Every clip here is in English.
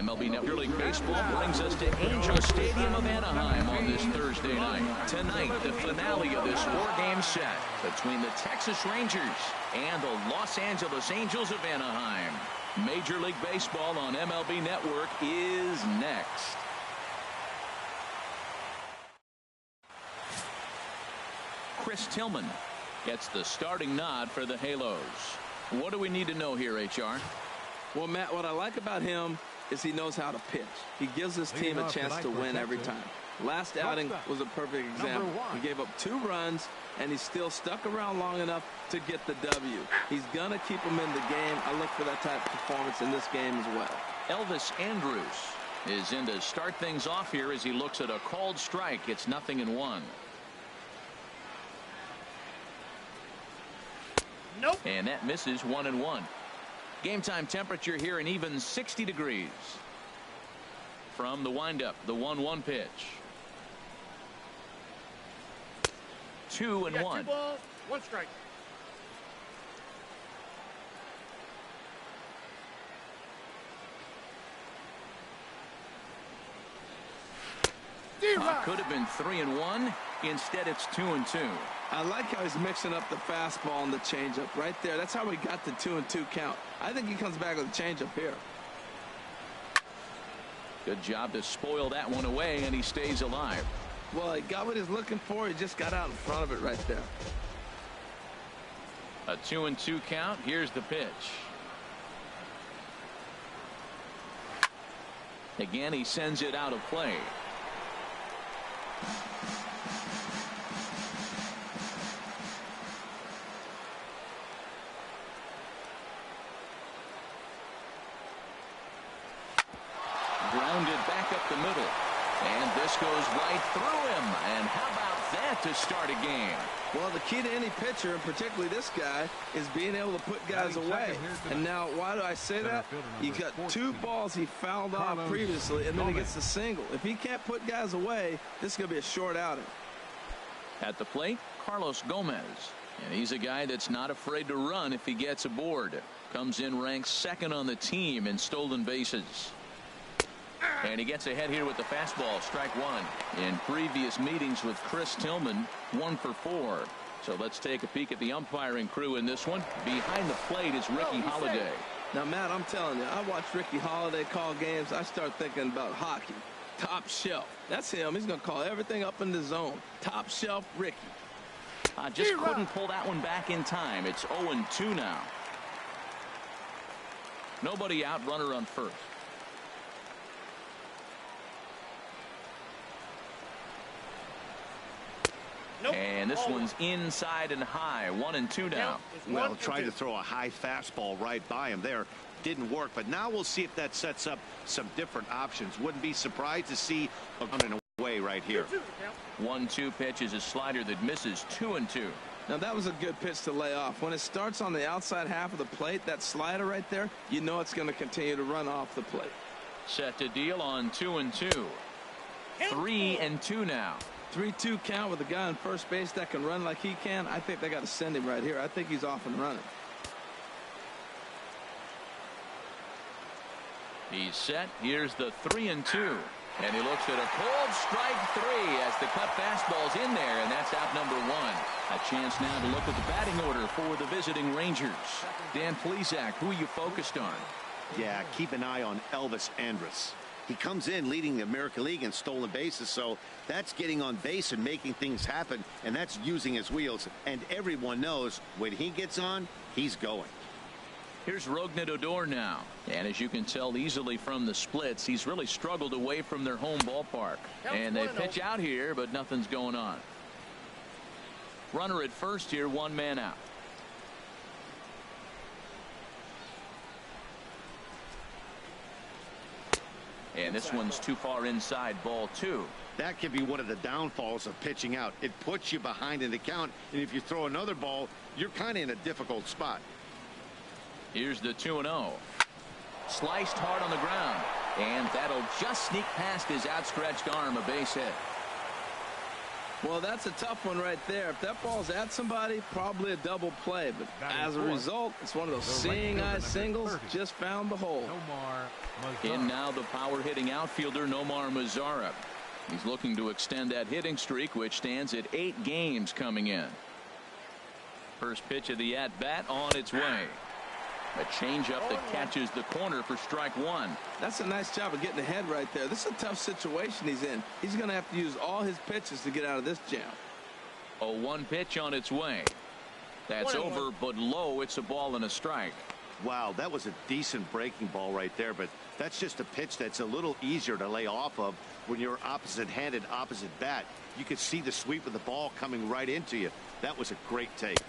MLB Major League Baseball brings us to Angel Stadium of Anaheim on this Thursday night. Tonight, the finale of this four-game set between the Texas Rangers and the Los Angeles Angels of Anaheim. Major League Baseball on MLB Network is next. Chris Tillman gets the starting nod for the Halos. What do we need to know here, HR? Well, Matt, what I like about him is he knows how to pitch. He gives his team a chance to win every time. Last outing was a perfect example. He gave up 2 runs, and he still stuck around long enough to get the W. He's going to keep them in the game. I look for that type of performance in this game as well. Elvis Andrus is in to start things off here as he looks at a called strike. It's 0-1. Nope. And that misses 1-1. Game time temperature here an even 60 degrees. From the windup, the 1-1 pitch. 2-1. 2 balls, 1 strike. Could have been 3-1. Instead, it's 2-2. I like how he's mixing up the fastball and the changeup right there. That's how we got the 2-2 count. I think he comes back with a changeup here. Good job to spoil that one away, and he stays alive. Well, he got what he's looking for. He just got out in front of it right there. A 2-2 count. Here's the pitch. Again, he sends it out of play. Grounded back up the middle. And this goes right through him. And how about that to start a game? Well, the key to any pitcher, and particularly this guy, is being able to put guys away. And now, why do I say that? He got 2 balls he fouled off previously, and then he gets a single. If he can't put guys away, this is going to be a short outing. At the plate, Carlos Gomez. And he's a guy that's not afraid to run if he gets aboard. Comes in ranked 2nd on the team in stolen bases. And he gets ahead here with the fastball, strike 1. In previous meetings with Chris Tillman, 1 for 4. So let's take a peek at the umpiring crew in this one. Behind the plate is Ricky Holiday. Now, Matt, I'm telling you, I watch Ricky Holiday call games. I start thinking about hockey. Top shelf. That's him. He's going to call everything up in the zone. Top shelf Ricky. Just couldn't pull that one back in time. It's 0-2 now. Nobody out, runner on first. Nope. And this one's inside and high. 1-2 now. Well, tried to throw a high fastball right by him there. Didn't work, but now we'll see if that sets up some different options. Wouldn't be surprised to see a running away right here. 1-2 pitch is a slider that misses. 2-2. Now, that was a good pitch to lay off. When it starts on the outside half of the plate, that slider right there, you know it's going to continue to run off the plate. Set to deal on 2-2. 3-2 now. 3-2 count with a guy on first base that can run like he can. I think they got to send him right here. I think he's off and running. He's set. Here's the 3-2. And he looks at a cold strike 3 as the cut fastball's in there, and that's out number 1. A chance now to look at the batting order for the visiting Rangers. Dan Plesac, who are you focused on? Yeah, keep an eye on Elvis Andrus. He comes in leading the American League in stolen bases, so that's getting on base and making things happen, and that's using his wheels. And everyone knows when he gets on, he's going. Here's Rougned Odor now. And as you can tell easily from the splits, he's really struggled away from their home ballpark. And they pitch out here, but nothing's going on. Runner at first here, 1 man out. And this one's too far inside, ball 2. That could be one of the downfalls of pitching out. It puts you behind in the count, and if you throw another ball, you're kind of in a difficult spot. Here's the 2-0. Sliced hard on the ground, and that'll just sneak past his outstretched arm, a base hit. Well, that's a tough one right there. If that ball's at somebody, probably a double play. But as a result, it's one of those seeing-eye singles. Just found the hole. In now the power-hitting outfielder Nomar Mazara. He's looking to extend that hitting streak, which stands at 8 games coming in. First pitch of the at-bat on its way. A changeup that catches the corner for strike one. That's a nice job of getting ahead right there. This is a tough situation he's in. He's going to have to use all his pitches to get out of this jam. A 1 pitch on its way. That's over, but low. It's a ball and a strike. Wow, that was a decent breaking ball right there, but that's just a pitch that's a little easier to lay off of when you're opposite-handed, opposite bat. You could see the sweep of the ball coming right into you. That was a great take.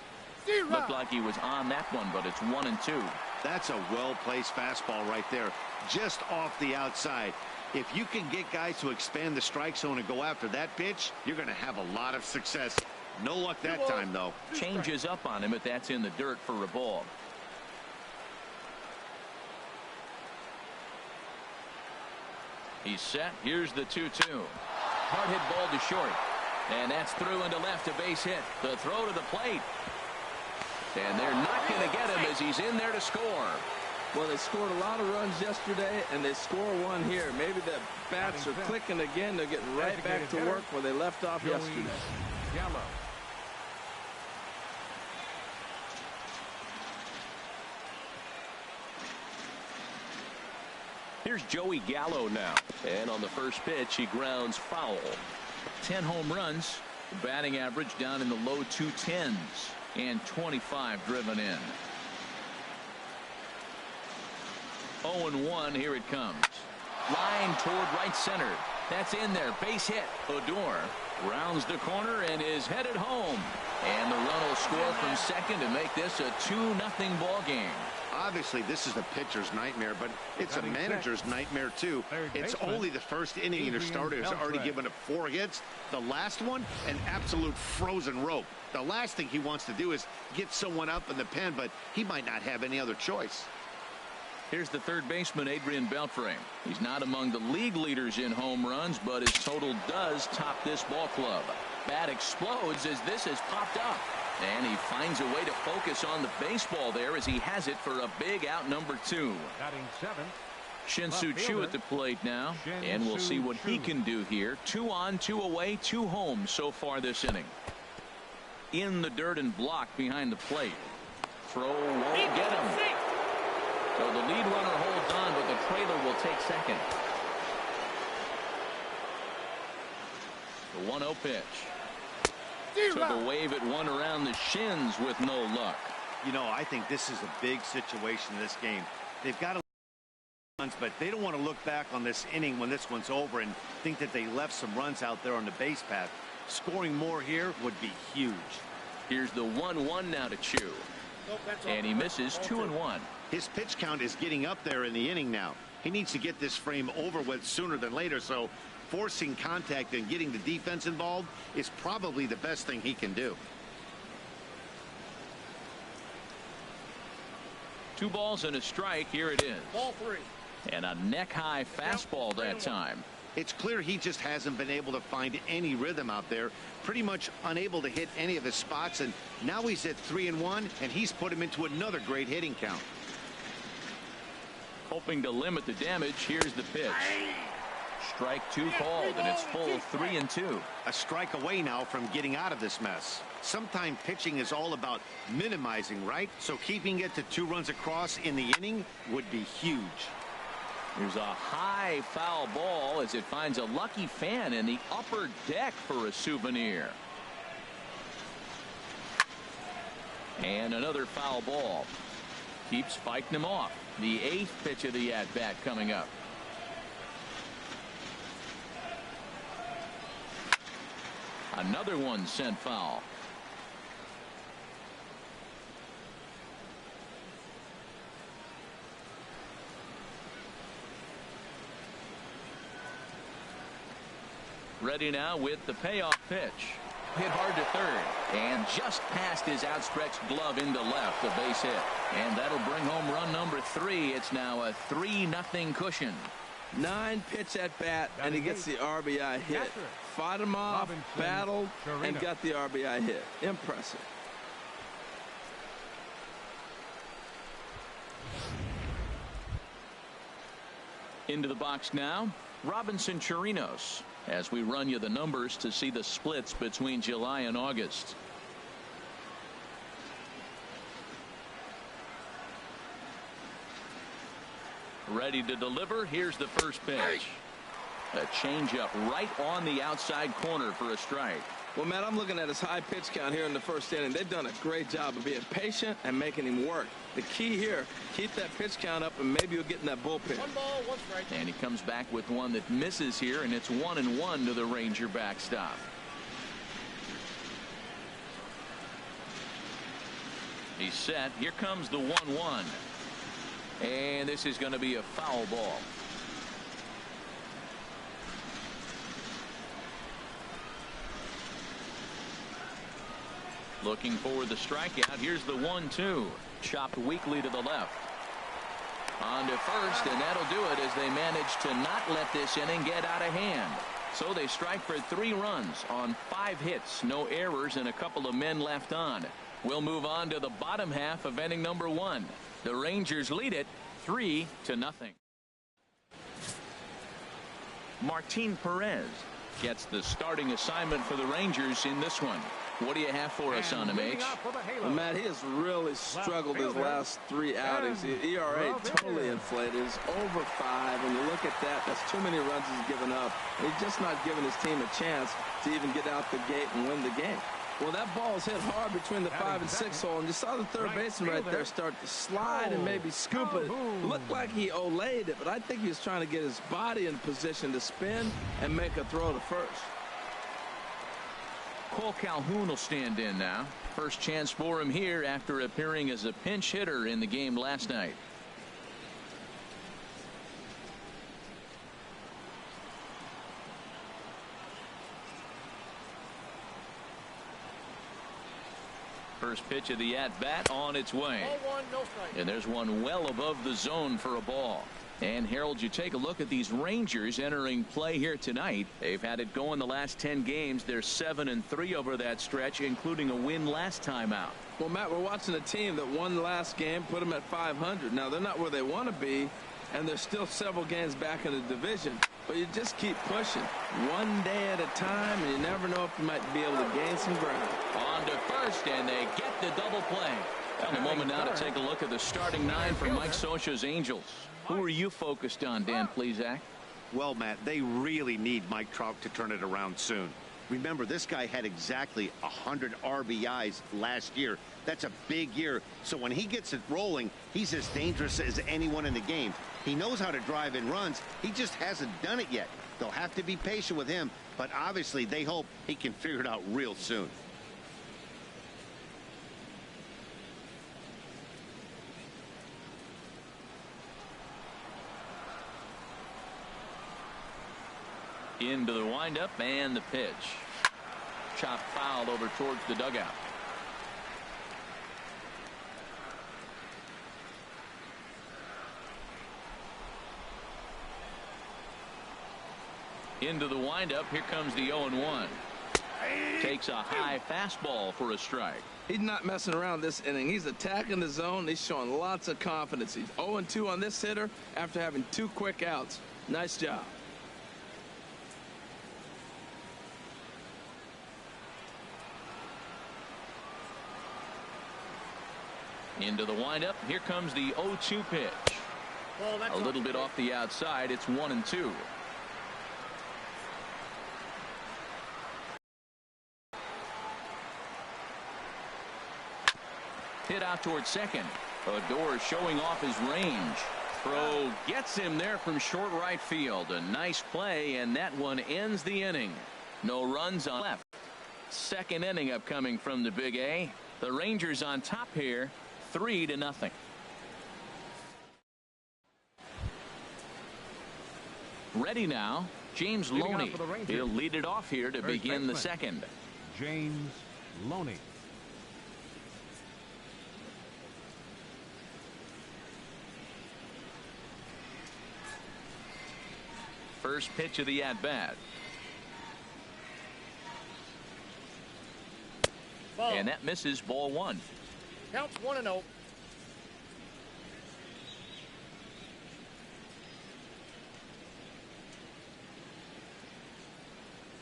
Looked like he was on that one, but it's 1-2. That's a well-placed fastball right there, just off the outside. If you can get guys to expand the strike zone and go after that pitch, you're going to have a lot of success. No luck that time, though. Changes up on him, but that's in the dirt for a ball. He's set. Here's the 2-2. Hard hit ball to short. And that's through into left, a base hit. The throw to the plate. And they're not going to get him as he's in there to score. Well, they scored a lot of runs yesterday, and they score one here. Maybe the bats are clicking again. They're getting right back to work where they left off yesterday. Here's Joey Gallo now. And on the first pitch, he grounds foul. 10 home runs. Batting average down in the low 210s. And 25 driven in. 0-1. Here it comes. Line toward right center. That's in there. Base hit. Odor rounds the corner and is headed home. And the run will score from second to make this a 2-0 ball game. Obviously, this is a pitcher's nightmare, but it's a manager's nightmare, too. It's only the first inning, and their starter has already given up 4 hits. The last one, an absolute frozen rope. The last thing he wants to do is get someone up in the pen, but he might not have any other choice. Here's the third baseman, Adrian Beltre. He's not among the league leaders in home runs, but his total does top this ball club. Bat explodes as this has popped up. And he finds a way to focus on the baseball there as he has it for a big out number 2. Batting 7th. Shin-Soo Choo at the plate now. And we'll see what he can do here. 2 on, 2 away, 2 home so far this inning. In the dirt and blocked behind the plate. Throw won't get him. So the lead runner holds on, but the trailer will take second. The 1-0 pitch. Took a wave at one around the shins with no luck. You know, I think this is a big situation in this game. They've got to runs, but they don't want to look back on this inning when this one's over and think that they left some runs out there on the base path. Scoring more here would be huge. Here's the 1-1 now to Choo. And he misses 2-1. His pitch count is getting up there in the inning now. He needs to get this frame over with sooner than later, so forcing contact and getting the defense involved is probably the best thing he can do. 2 balls and a strike. Here it is. Ball 3. And a neck-high fastball that time. It's clear he just hasn't been able to find any rhythm out there. Pretty much unable to hit any of his spots, and now he's at 3-1, and he's put him into another great hitting count. Hoping to limit the damage. Here's the pitch. Strike 2 called, and it's full 3-2. A strike away now from getting out of this mess. Sometimes pitching is all about minimizing, right? So keeping it to 2 runs across in the inning would be huge. There's a high foul ball as it finds a lucky fan in the upper deck for a souvenir. And another foul ball. Keeps fighting him off. The 8th pitch of the at-bat coming up. Another one sent foul. Ready now with the payoff pitch. Hit hard to third and just past his outstretched glove into left, a base hit, and that'll bring home run number 3. It's now a 3-0 cushion. 9-pitch at bat, and he gets the RBI hit. Fought him off, battled, and got the RBI hit. Impressive. Into the box now, Robinson Chirinos, as we run you the numbers to see the splits between July and August. Ready to deliver. Here's the first pitch. A changeup right on the outside corner for a strike. Well, Matt, I'm looking at his high pitch count here in the first inning. They've done a great job of being patient and making him work. The key here, keep that pitch count up, and maybe you'll get in that bullpen. 1 ball, 1 strike. And he comes back with one that misses here, and it's 1-1 to the Ranger backstop. He's set. Here comes the 1-1. And this is going to be a foul ball. Looking for the strikeout. Here's the 1-2. Chopped weakly to the left. On to first, and that'll do it as they manage to not let this inning get out of hand. So they strike for 3 runs on 5 hits, no errors, and a couple of men left on. We'll move on to the bottom half of inning number 1. The Rangers lead it 3-0. Martin Perez gets the starting assignment for the Rangers in this one. What do you have for us on him, H? Well, Matt, he has really struggled his last 3 outings. The ERA totally inflated. It's over 5. When you look at that, that's too many runs he's given up. He's just not giving his team a chance to even get out the gate and win the game. Well, that ball's hit hard between the 5 and 6 hole, and you saw the third baseman right there start to slide and maybe scoop it. Looked like he olayed it, but I think he was trying to get his body in position to spin and make a throw to first. Cole Calhoun will stand in now. First chance for him here after appearing as a pinch hitter in the game last night. First pitch of the at-bat on its way. Ball 1, no strike. And there's one well above the zone for a ball. And Harold, you take a look at these Rangers entering play here tonight. They've had it going the last 10 games. They're 7-3 over that stretch, including a win last time out. Well, Matt, we're watching a team that won the last game, put them at 500. Now, they're not where they want to be, and they're still several games back in the division. But you just keep pushing one day at a time, and you never know if you might be able to gain some ground. On to first, and they get the double play. And a moment now to take a look at the starting 9 for Mike Scioscia's Angels. Who are you focused on, Dan Plesac? Well, Matt, they really need Mike Trout to turn it around soon. Remember, this guy had exactly 100 RBIs last year. That's a big year. So when he gets it rolling, he's as dangerous as anyone in the game. He knows how to drive in runs. He just hasn't done it yet. They'll have to be patient with him, but obviously they hope he can figure it out real soon. Into the windup and the pitch. Chopped foul over towards the dugout. Into the windup. Here comes the 0-1. Takes a high fastball for a strike. He's not messing around this inning. He's attacking the zone. He's showing lots of confidence. He's 0-2 on this hitter after having 2 quick outs. Nice job. Into the windup. Here comes the 0-2 pitch. A little bit off the outside. It's 1-2. Hit out towards second. Odor showing off his range. Throw gets him there from short right field. A nice play, and that one ends the inning. No runs on left. Second inning upcoming from the Big A. The Rangers on top here, 3-0. Ready now, James Loney. He'll lead it off here to begin the second. James Loney. First pitch of the at-bat. And that misses, ball one. Counts 1-0.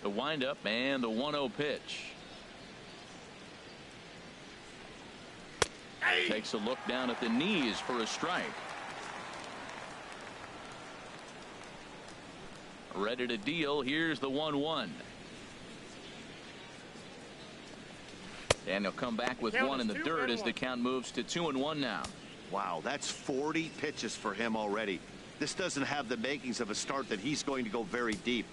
The windup and the 1-0 pitch. Takes a look down at the knees for a strike. Ready to deal. Here's the 1-1. And he'll come back with one in the dirt as the count moves to 2-1 now. Wow, that's 40 pitches for him already. This doesn't have the makings of a start that he's going to go very deep.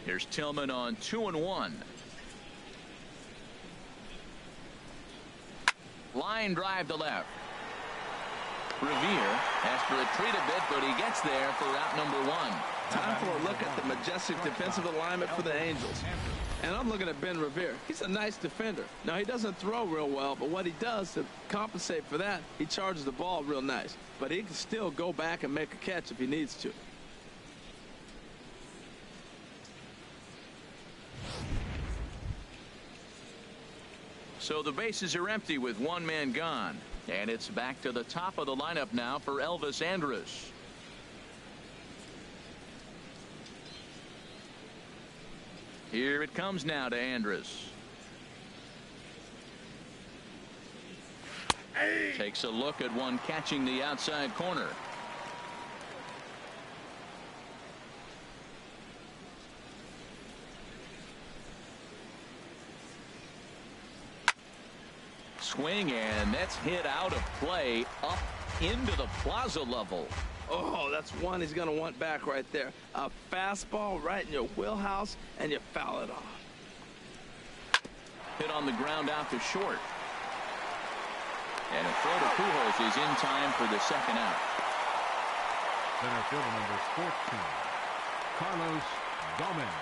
Here's Tillman on 2-1. Line drive to left. Revere has to retreat a bit, but he gets there for out number one. Time for a look at the majestic defensive alignment for the Angels. And I'm looking at Ben Revere. He's a nice defender. Now, he doesn't throw real well, but what he does to compensate for that, he charges the ball real nice. But he can still go back and make a catch if he needs to. So the bases are empty with one man gone. And it's back to the top of the lineup now for Elvis Andrus. Here it comes now to Andrus. Takes a look at one catching the outside corner. Swing, and that's hit out of play up into the plaza level. Oh, that's one he's going to want back right there. A fastball right in your wheelhouse, and you foul it off. Hit on the ground out to short. And a throw to Pujols is in time for the second out. Center fielder number 14, Carlos Gomez.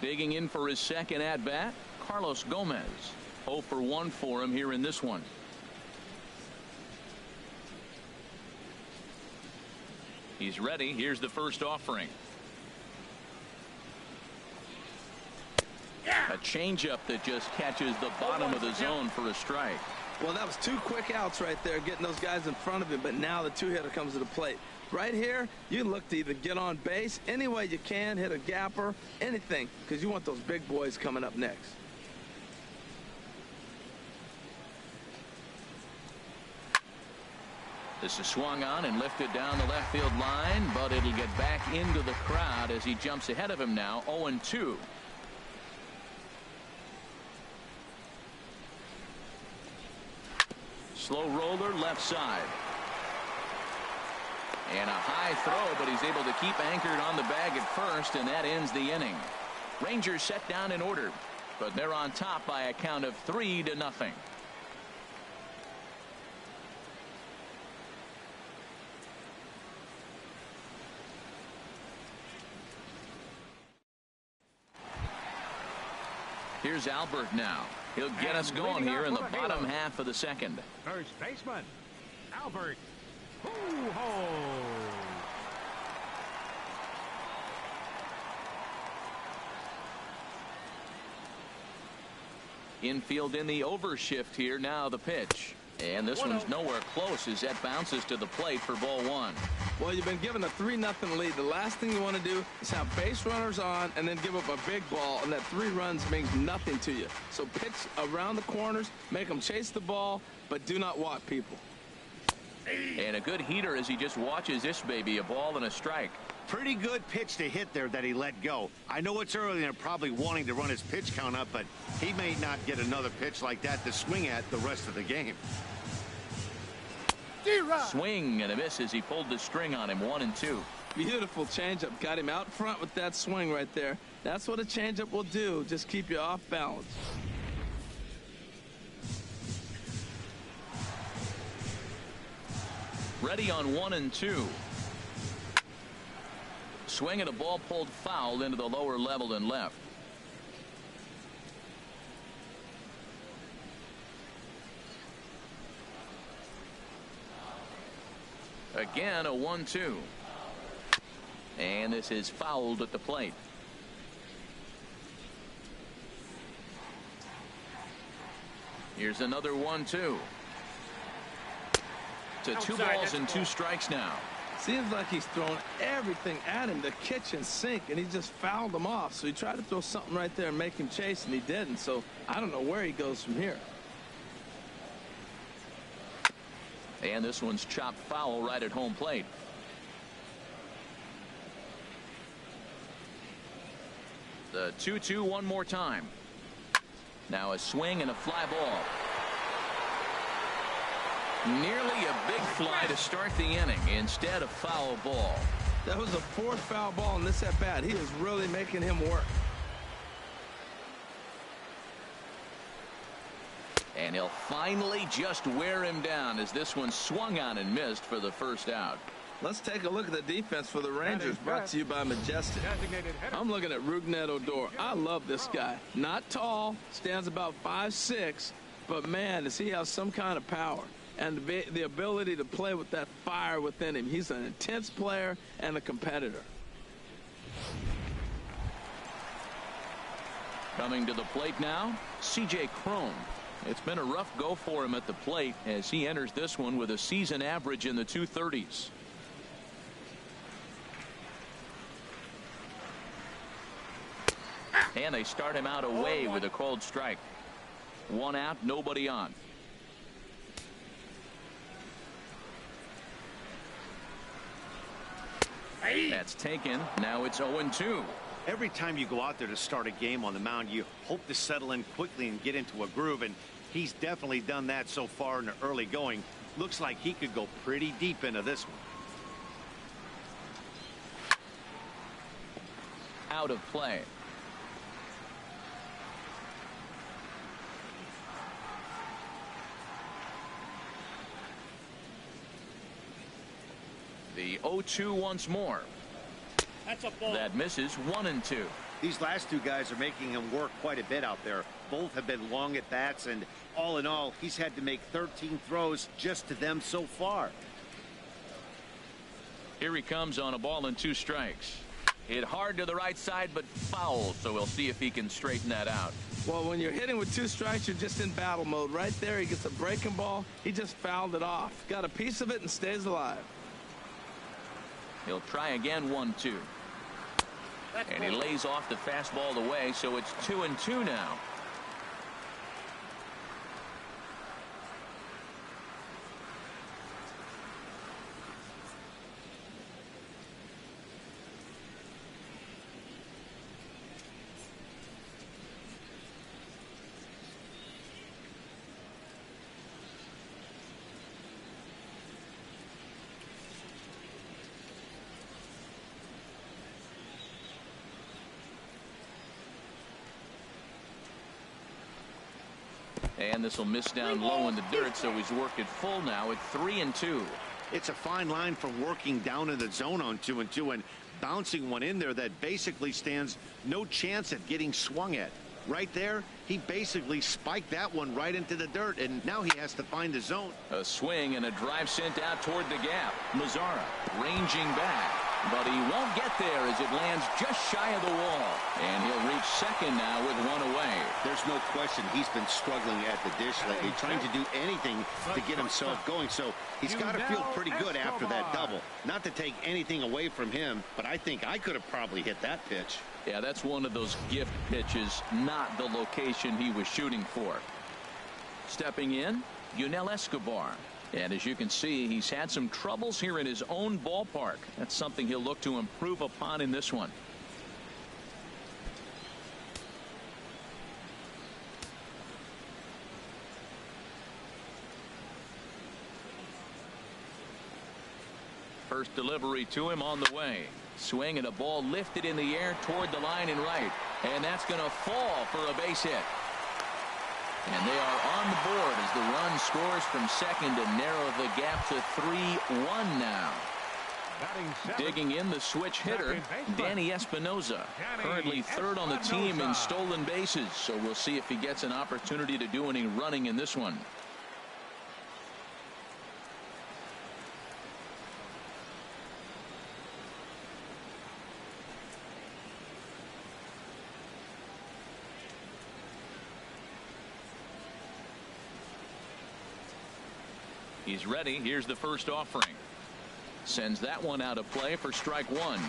Digging in for his second at-bat, Carlos Gomez. 0 for 1 for him here in this one. He's ready. Here's the first offering. A changeup that just catches the bottom of the zone for a strike. Well, that was 2 quick outs right there, getting those guys in front of him, but now the 2-hitter comes to the plate. Right here, you look to either get on base any way you can, hit a gapper, anything, because you want those big boys coming up next. This is swung on and lifted down the left field line, but it'll get back into the crowd as he jumps ahead of him now, 0-2. Slow roller left side. And a high throw, but he's able to keep anchored on the bag at first, and that ends the inning. Rangers set down in order, but they're on top by a count of 3-0. Here's Albert now. He'll get us going here in the bottom half of the second. First baseman, Albert Pujols. Infield in the overshift here. Now the pitch. And this one's nowhere close as that bounces to the plate for ball one. Well, you've been given a 3-0 lead. The last thing you want to do is have base runners on and then give up a big ball, and that 3 runs means nothing to you. So pitch around the corners, make them chase the ball, but do not walk people. And a good heater as he just watches this baby, a ball and a strike. Pretty good pitch to hit there that he let go. I know it's early and they're probably wanting to run his pitch count up, but he may not get another pitch like that to swing at the rest of the game. Swing and a miss as he pulled the string on him, 1-2. Beautiful changeup. Got him out front with that swing right there. That's what a changeup will do. Just keep you off balance. Ready on 1-2. Swing and a ball pulled foul into the lower level and left. Again, a 1-2. And this is fouled at the plate. Here's another 1-2. To 2 balls and 2 strikes now. Seems like he's thrown everything at him, the kitchen sink, and he just fouled him off. So he tried to throw something right there and make him chase, and he didn't. So I don't know where he goes from here. And this one's chopped foul right at home plate. The 2-2 one more time. Now a swing and a fly ball. Nearly a big fly to start the inning instead of foul ball. That was the 4th foul ball in this at bat. He is really making him work. And he'll finally just wear him down as this one swung on and missed for the first out. Let's take a look at the defense for the Rangers, brought to you by Majestic. I'm looking at Rougned Odor. I love this guy. Not tall, stands about 5'6", but man, does he have some kind of power and the ability to play with that fire within him. He's an intense player and a competitor. Coming to the plate now, C.J. Cron. It's been a rough go for him at the plate as he enters this one with a season average in the 230s. And they start him out away with a called strike. 1 out, nobody on. That's taken. Now it's 0-2. Every time you go out there to start a game on the mound, you hope to settle in quickly and get into a groove, and he's definitely done that so far in the early going. Looks like he could go pretty deep into this one. Out of play. The 0-2 once more. That's a ball. That misses. 1-2. These last 2 guys are making him work quite a bit out there. Both have been long at bats, and all in all, he's had to make 13 throws just to them so far. Here he comes on a ball and 2 strikes. Hit hard to the right side, but foul, so we'll see if he can straighten that out. Well, when you're hitting with 2 strikes, you're just in battle mode. Right there, he gets a breaking ball. He just fouled it off. Got a piece of it and stays alive. He'll try again. 1-2. And he lays off the fastball away, so it's 2-2 now. And this will miss down low in the dirt, so he's worked it full now at 3-2. It's a fine line from working down in the zone on 2-2 and bouncing one in there that basically stands no chance at getting swung at. Right there, he basically spiked that one right into the dirt, and now he has to find the zone. A swing and a drive sent out toward the gap. Mazzara ranging back, but he won't get there as it lands just shy of the wall. And he'll reach second now with 1 away. There's no question he's been struggling at the dish lately, trying to do anything to get himself going. So he's got to feel pretty good after that double. Not to take anything away from him, but I think I could have probably hit that pitch. Yeah, that's one of those gift pitches, not the location he was shooting for. Stepping in, Yunel Escobar. And as you can see, he's had some troubles here in his own ballpark. That's something he'll look to improve upon in this one. First delivery to him on the way. Swing and a ball lifted in the air toward the line and right. And that's going to fall for a base hit. And they are on the board as the run scores from second to narrow the gap to 3-1 now. Digging in, the switch hitter, Danny Espinoza, currently third on the team in stolen bases. So we'll see if he gets an opportunity to do any running in this one. He's ready. Here's the first offering. Sends that one out of play for strike one.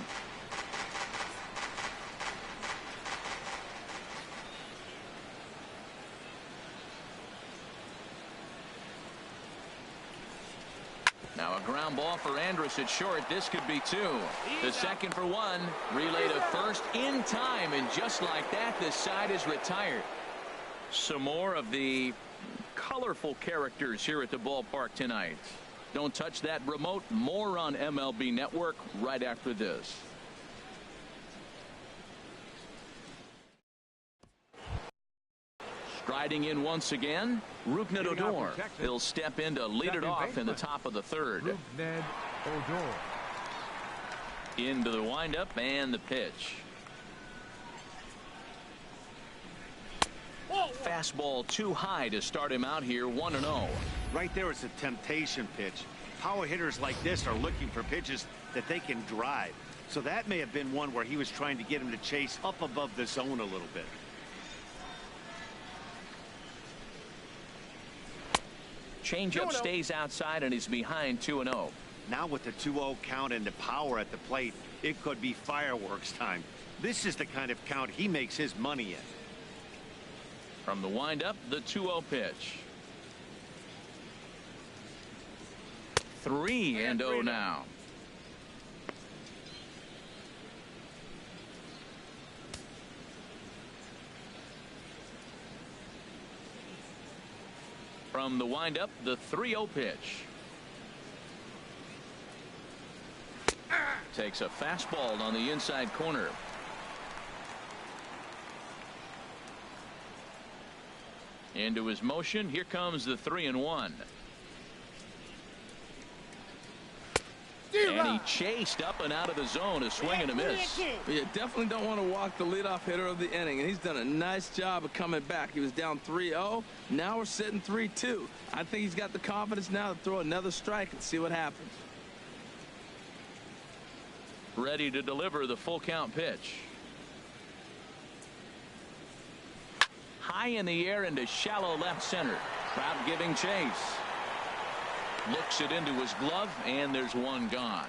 Now a ground ball for Andrus at short. This could be two. The second for one. Relay to first in time, and just like that, the side is retired. Some more of the colorful characters here at the ballpark tonight. Don't touch that remote. More on MLB Network right after this. Striding in once again, Rougned Odor. He'll step in to lead it off in the top of the third. Rougned Odor. Into the windup and the pitch. Fastball too high to start him out here 1-0. Right there is a temptation pitch. Power hitters like this are looking for pitches that they can drive. So that may have been one where he was trying to get him to chase up above the zone a little bit. Changeup stays outside and he's behind 2-0. Now with the 2-0 count and the power at the plate, it could be fireworks time. This is the kind of count he makes his money in. From the windup, the 2-0 pitch. 3-0 now. From the windup, the 3-0 pitch. Takes a fastball on the inside corner. Into his motion. Here comes the 3-1. And he chased up and out of the zone, a swing and a miss. You definitely don't want to walk the leadoff hitter of the inning, and he's done a nice job of coming back. He was down 3-0. Now we're sitting 3-2. I think he's got the confidence now to throw another strike and see what happens. Ready to deliver the full count pitch. High in the air into shallow left center. Crowd giving chase. Looks it into his glove, and there's one gone.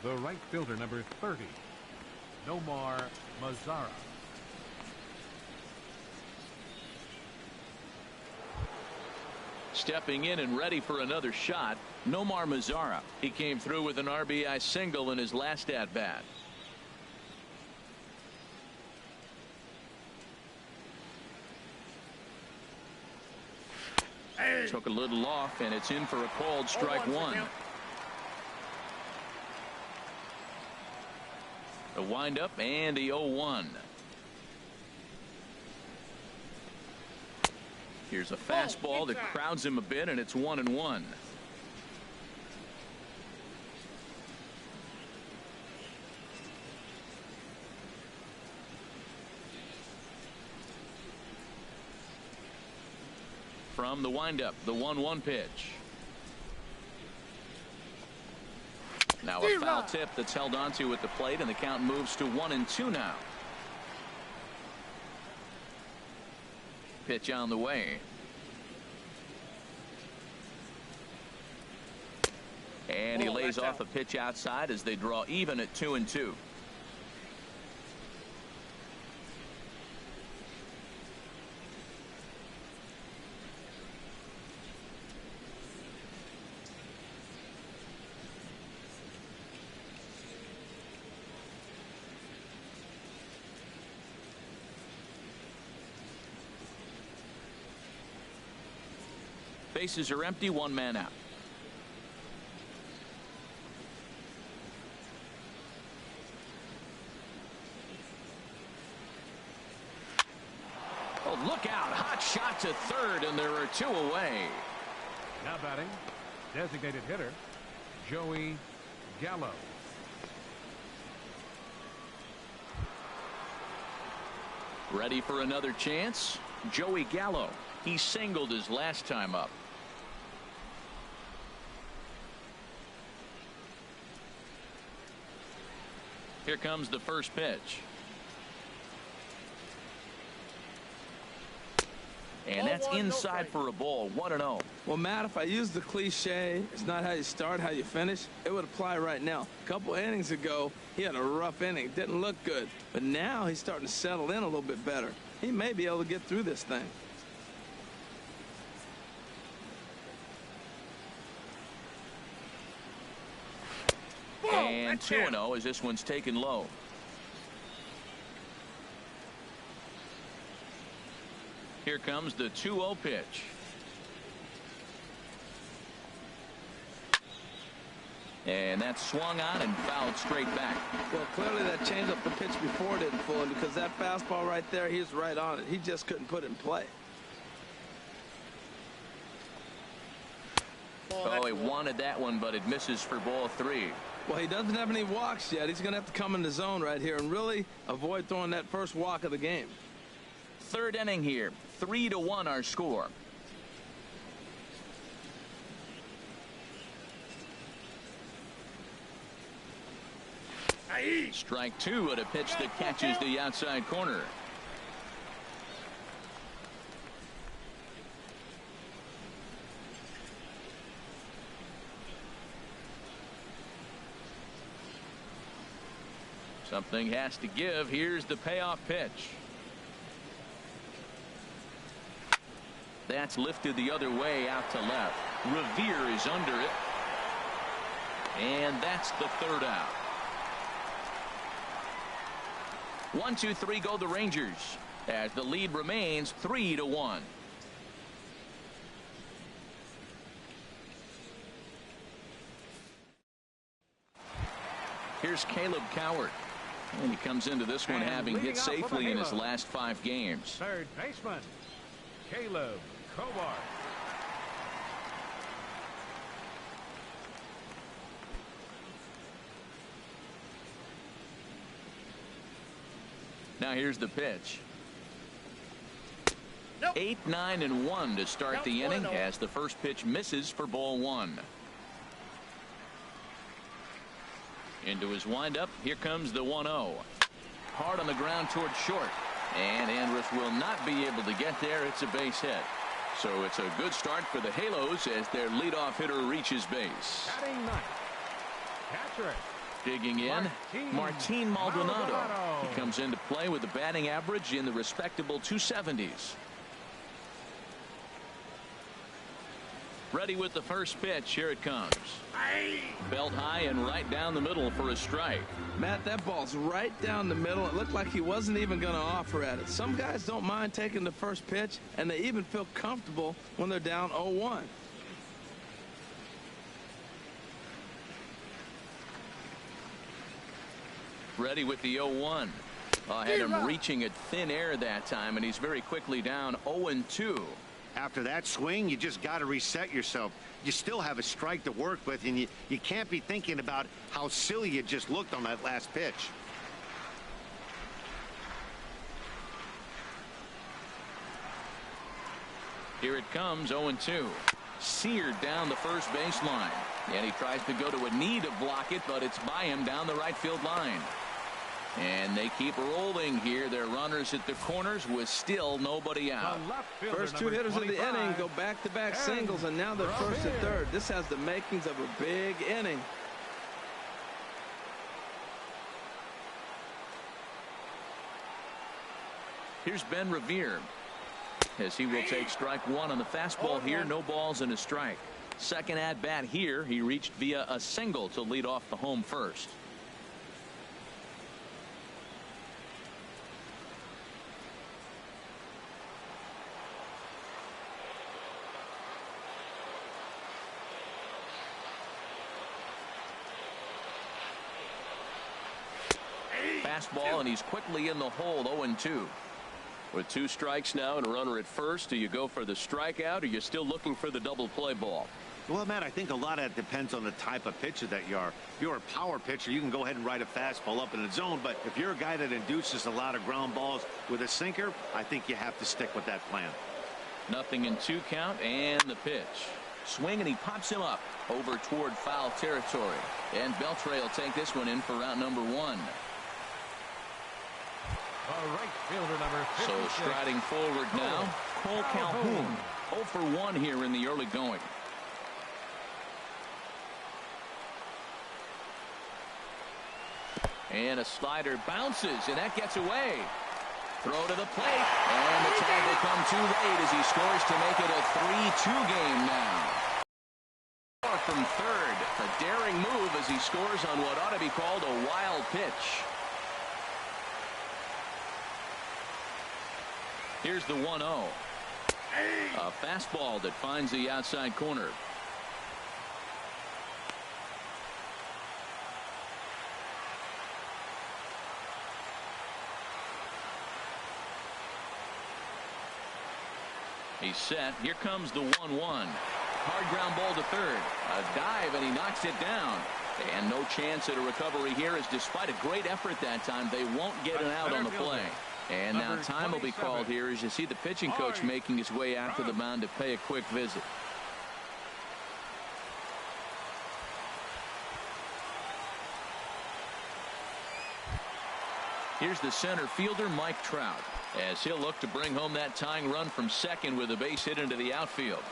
The right fielder, number 30, Nomar Mazara. Stepping in and ready for another shot, Nomar Mazara. He came through with an RBI single in his last at-bat. Took a little off, and it's in for a called strike one. The windup and the 0-1. Here's a fastball that crowds him a bit, and it's 1-1. From the windup, the 1-1 pitch. Now a foul tip that's held onto at the plate, and the count moves to 1-2 now. Pitch on the way. And he lays off a pitch outside as they draw even at 2-2. Bases are empty, one man out. Oh, look out. Hot shot to third, and there are two away. Now batting, designated hitter, Joey Gallo. Ready for another chance? Joey Gallo. He singled his last time up. Here comes the first pitch. And that's inside for a ball. 1-0. Well, Matt, if I use the cliche, it's not how you start, how you finish, it would apply right now. A couple innings ago, he had a rough inning. Didn't look good. But now he's starting to settle in a little bit better. He may be able to get through this thing. And 2-0 as this one's taken low. Here comes the 2-0 pitch. And that's swung on and fouled straight back. Well, clearly that changeup the pitch before didn't fool him, because that fastball right there, he was right on it. He just couldn't put it in play. Oh, he wanted that one, but it misses for ball 3. Well, he doesn't have any walks yet. He's going to have to come in the zone right here and really avoid throwing that first walk of the game. Third inning here. 3-1 our score. Strike 2 at a pitch that catches the outside corner. Something has to give. Here's the payoff pitch. That's lifted the other way out to left. Revere is under it. And that's the third out. 1, 2, 3 go the Rangers as the lead remains 3-1. Here's Caleb Coward. And he comes into this one having hit safely in his last 5 games. Third baseman, Caleb Coward. Now here's the pitch. 8, 9, and 1 to start the inning as the first pitch misses for ball 1. Into his windup. Here comes the 1-0. Hard on the ground towards short. And Andrus will not be able to get there. It's a base hit. So it's a good start for the Halos as their leadoff hitter reaches base. Batting ninth, catcher. Digging in, Martin Maldonado. He comes into play with a batting average in the respectable 270s. Ready with the first pitch. Here it comes. Belt high and right down the middle for a strike. Matt, that ball's right down the middle. It looked like he wasn't even going to offer at it. Some guys don't mind taking the first pitch, and they even feel comfortable when they're down 0-1. Ready with the 0-1. I had him reaching at thin air that time, and he's very quickly down 0-2. After that swing, you just got to reset yourself. You still have a strike to work with, and you can't be thinking about how silly you just looked on that last pitch. Here it comes, 0-2. Seared down the first baseline. And he tries to go to a knee to block it, but it's by him down the right field line. And they keep rolling here. Their runners at the corners with still nobody out. First 2 hitters of the inning go back-to-back singles, and now they're first and third. This has the makings of a big inning. Here's Ben Revere as he will take strike 1 on the fastball here. No balls and a strike. Second at bat here. He reached via a single to lead off the home first. Fastball, and he's quickly in the hole. 0-2. With 2 strikes now and a runner at first, do you go for the strikeout, or are you still looking for the double play ball? Well, Matt, I think a lot of it depends on the type of pitcher that you are. If you're a power pitcher, you can go ahead and ride a fastball up in the zone. But if you're a guy that induces a lot of ground balls with a sinker, I think you have to stick with that plan. 0-2 count, and the pitch. Swing, and he pops him up over toward foul territory. And Beltre will take this one in for route number 1. Right fielder number 56. So striding forward now, Cole Calhoun. 0 for 1 here in the early going. And a slider bounces, and that gets away. Throw to the plate, and the tag will come too late as he scores to make it a 3-2 game now. From third, a daring move as he scores on what ought to be called a wild pitch. Here's the 1-0. A fastball that finds the outside corner. He's set. Here comes the 1-1. Hard ground ball to third. A dive, and he knocks it down. And no chance at a recovery here, as despite a great effort that time, they won't get an out on the play. And now time will be called here as you see the pitching coach making his way out to the mound to pay a quick visit. Here's the center fielder, Mike Trout, as he'll look to bring home that tying run from second with a base hit into the outfield.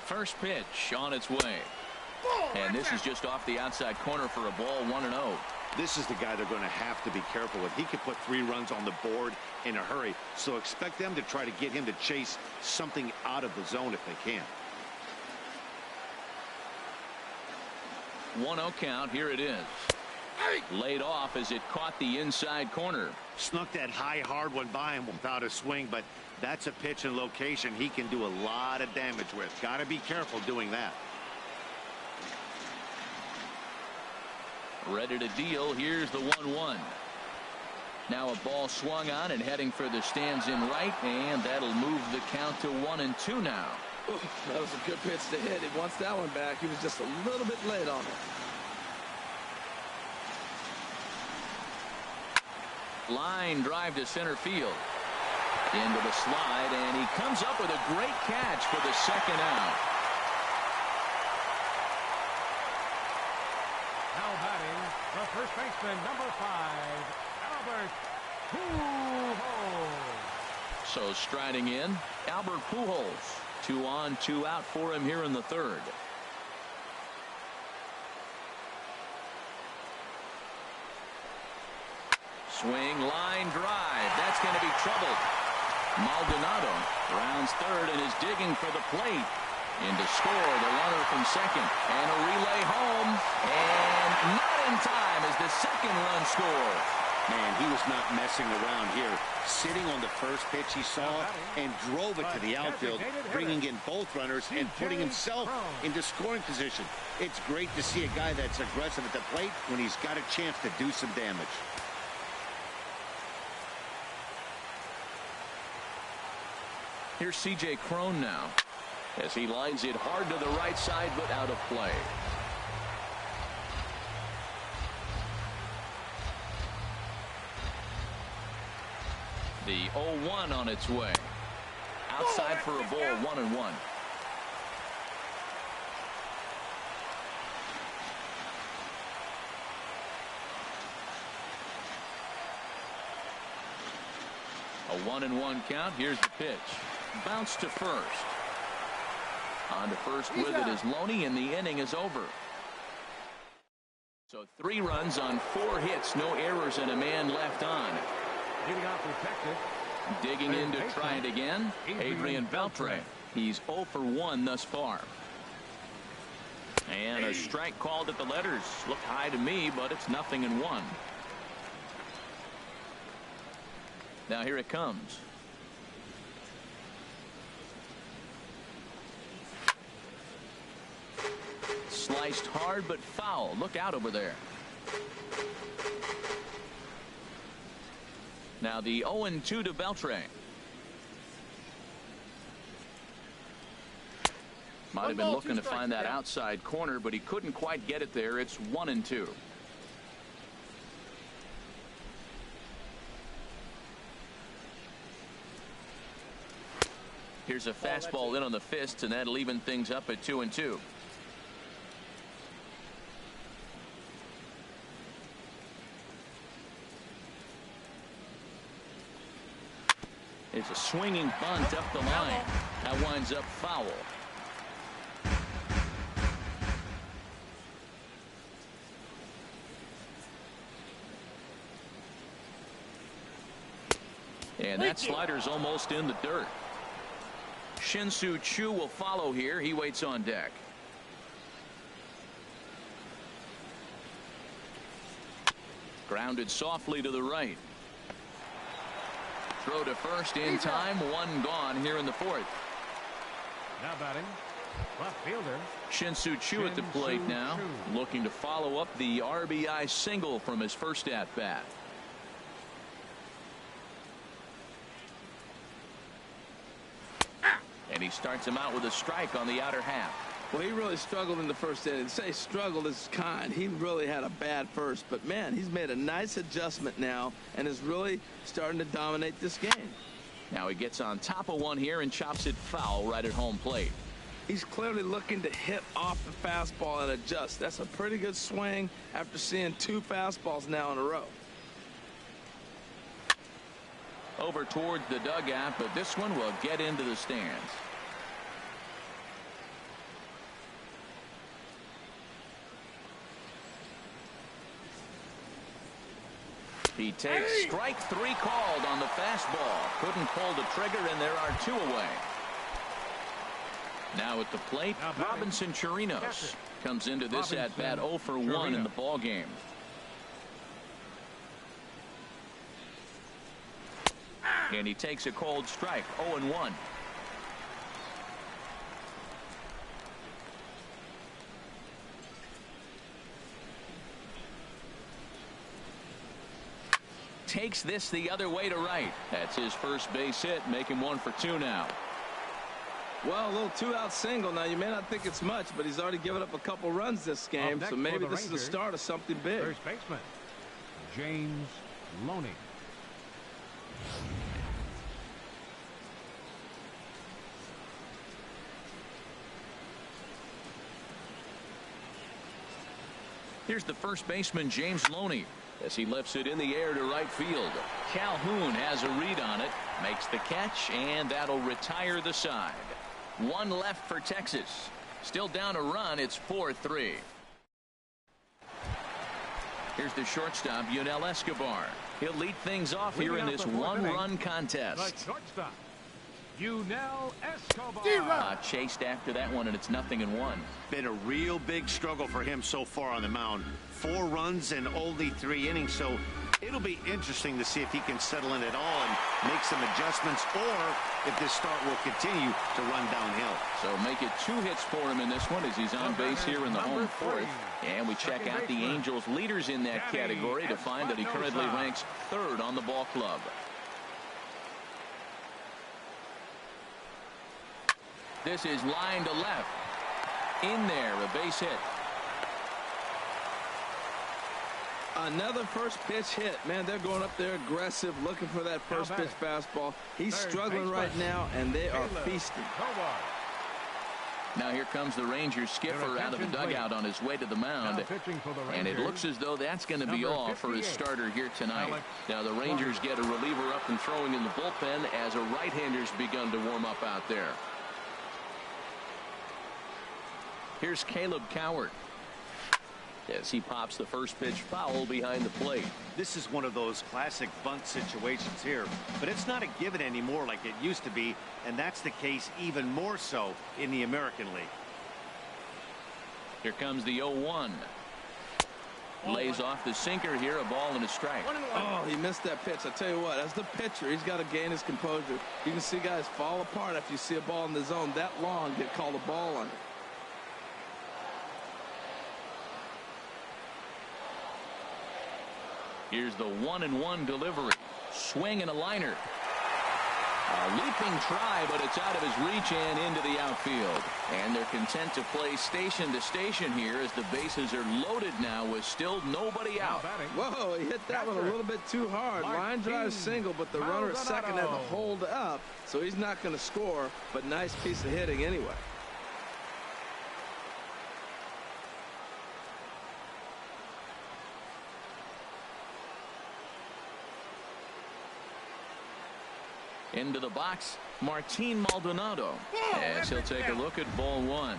First pitch on its way. And this is just off the outside corner for a ball, 1-0. This is the guy they're going to have to be careful with. He could put 3 runs on the board in a hurry, so expect them to try to get him to chase something out of the zone if they can. 1-0 count. Here it is. Laid off as it caught the inside corner. Snuck that high hard one by him without a swing, but that's a pitch and location he can do a lot of damage with. Got to be careful doing that. Ready to deal. Here's the 1-1. Now a ball swung on and heading for the stands in right, and that'll move the count to 1-2 now. Ooh, that was a good pitch to hit. He wants that one back. He was just a little bit late on it. Line drive to center field. Into the slide, and he comes up with a great catch for the second out. Now batting, the first baseman, number 5, Albert Pujols. So striding in, Albert Pujols. 2 on, 2 out for him here in the third. Swing, line drive. That's going to be troubled. Maldonado rounds third and is digging for the plate. In to score the runner from second. And a relay home. And not in time as the second run scores. Man, he was not messing around here. Sitting on the first pitch he saw and drove it to the outfield, bringing in both runners and putting himself into scoring position. It's great to see a guy that's aggressive at the plate when he's got a chance to do some damage. Here's C.J. Cron now as he lines it hard to the right side, but out of play. The 0-1 on its way. Outside for a ball, 1-1. A 1-1 count. Here's the pitch. Bounce to first. On to first with it is Loney, and the inning is over. So 3 runs on 4 hits, no errors, and a man left on. Getting out protected. Digging in to try it again, Adrian Beltre. He's 0 for 1 thus far. And a strike called at the letters. Looked high to me, but it's 0-1. Now here it comes. Sliced hard but foul. Look out over there. Now the 0-2 to Beltre. Might have been looking to find that outside corner, but he couldn't quite get it there. It's 1-2. Here's a fastball in on the fist, and that'll even things up at 2-2. It's a swinging bunt up the line. That winds up foul. And that slider's almost in the dirt. Shin-Soo Choo will follow here. He waits on deck. Grounded softly to the right. Throw to first in time. One gone here in the fourth. Now batting, left fielder Shin-Soo Choo at the plate now, looking to follow up the RBI single from his first at bat. And he starts him out with a strike on the outer half. Well, he really struggled in the first inning. To say struggled is kind. He really had a bad first. But, man, he's made a nice adjustment now and is really starting to dominate this game. Now he gets on top of one here and chops it foul right at home plate. He's clearly looking to hit off the fastball and adjust. That's a pretty good swing after seeing 2 fastballs now in a row. Over toward the dugout, but this one will get into the stands. He takes strike 3 called on the fastball. Couldn't pull the trigger, and there are 2 away. Now at the plate, Robinson Chirinos comes into this at bat 0 for 1 in the ball game. And he takes a cold strike, 0-1. Takes this the other way to right. That's his first base hit, making 1 for 2 now. Well, a little 2-out single. Now, you may not think it's much, but he's already given up a couple runs this game, so maybe this is the start of something big. First baseman, James Loney. Here's the first baseman, James Loney, as he lifts it in the air to right field. Calhoun has a read on it, makes the catch, and that'll retire the side. 1 left for Texas. Still down a run. It's 4-3. Here's the shortstop, Yunel Escobar. He'll lead things off here in this 1-run contest. The shortstop, Yunel Escobar. Chased after that one, and it's 0-1. Been a real big struggle for him so far on the mound. 4 runs in only 3 innings, so it'll be interesting to see if he can settle in at all and make some adjustments, or if this start will continue to run downhill. So make it 2 hits for him in this one as he's on base here in the home fourth. And we check out the Angels leaders in that category to find that he currently ranks 3rd on the ball club. This is line to left. In there, a base hit. Another first pitch hit. Man, they're going up there aggressive, looking for that first pitch fastball. He's struggling right now, and they are feasting. Now here comes the Rangers skipper out of the dugout on his way to the mound. And it looks as though that's going to be all for his starter here tonight. Now the Rangers get a reliever up and throwing in the bullpen as a right-hander's begun to warm up out there. Here's Caleb Coward as he pops the first pitch foul behind the plate. This is one of those classic bunt situations here, but it's not a given anymore like it used to be, and that's the case even more so in the American League. Here comes the 0-1. Lays off the sinker here, a ball and a strike. Oh, he missed that pitch. I tell you what, as the pitcher, he's got to gain his composure. You can see guys fall apart after you see a ball in the zone that long, get called a ball on it. Here's the 1-1 delivery. Swing and a liner. A leaping try, but it's out of his reach and into the outfield. And they're content to play station to station here as the bases are loaded now with still nobody out. Whoa, he hit that one a little bit too hard. Line drive single, but the runner at second had to hold up, so he's not going to score, but nice piece of hitting anyway. Into the box, Martin Maldonado, as he'll take a look at ball one.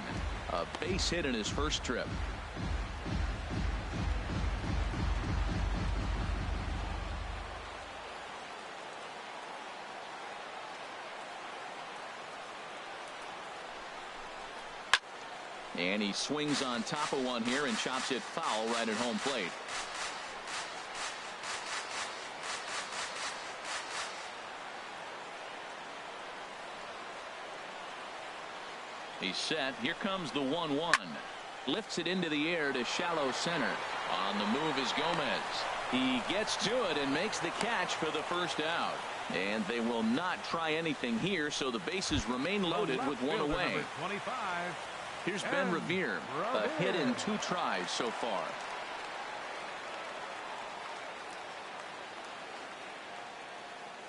A base hit in his first trip. And he swings on top of one here and chops it foul right at home plate. He's set. Here comes the 1-1. Lifts it into the air to shallow center. On the move is Gomez. He gets to it and makes the catch for the first out. And they will not try anything here, so the bases remain loaded with one away. Here's Ben Revere. A hit in 2 tries so far.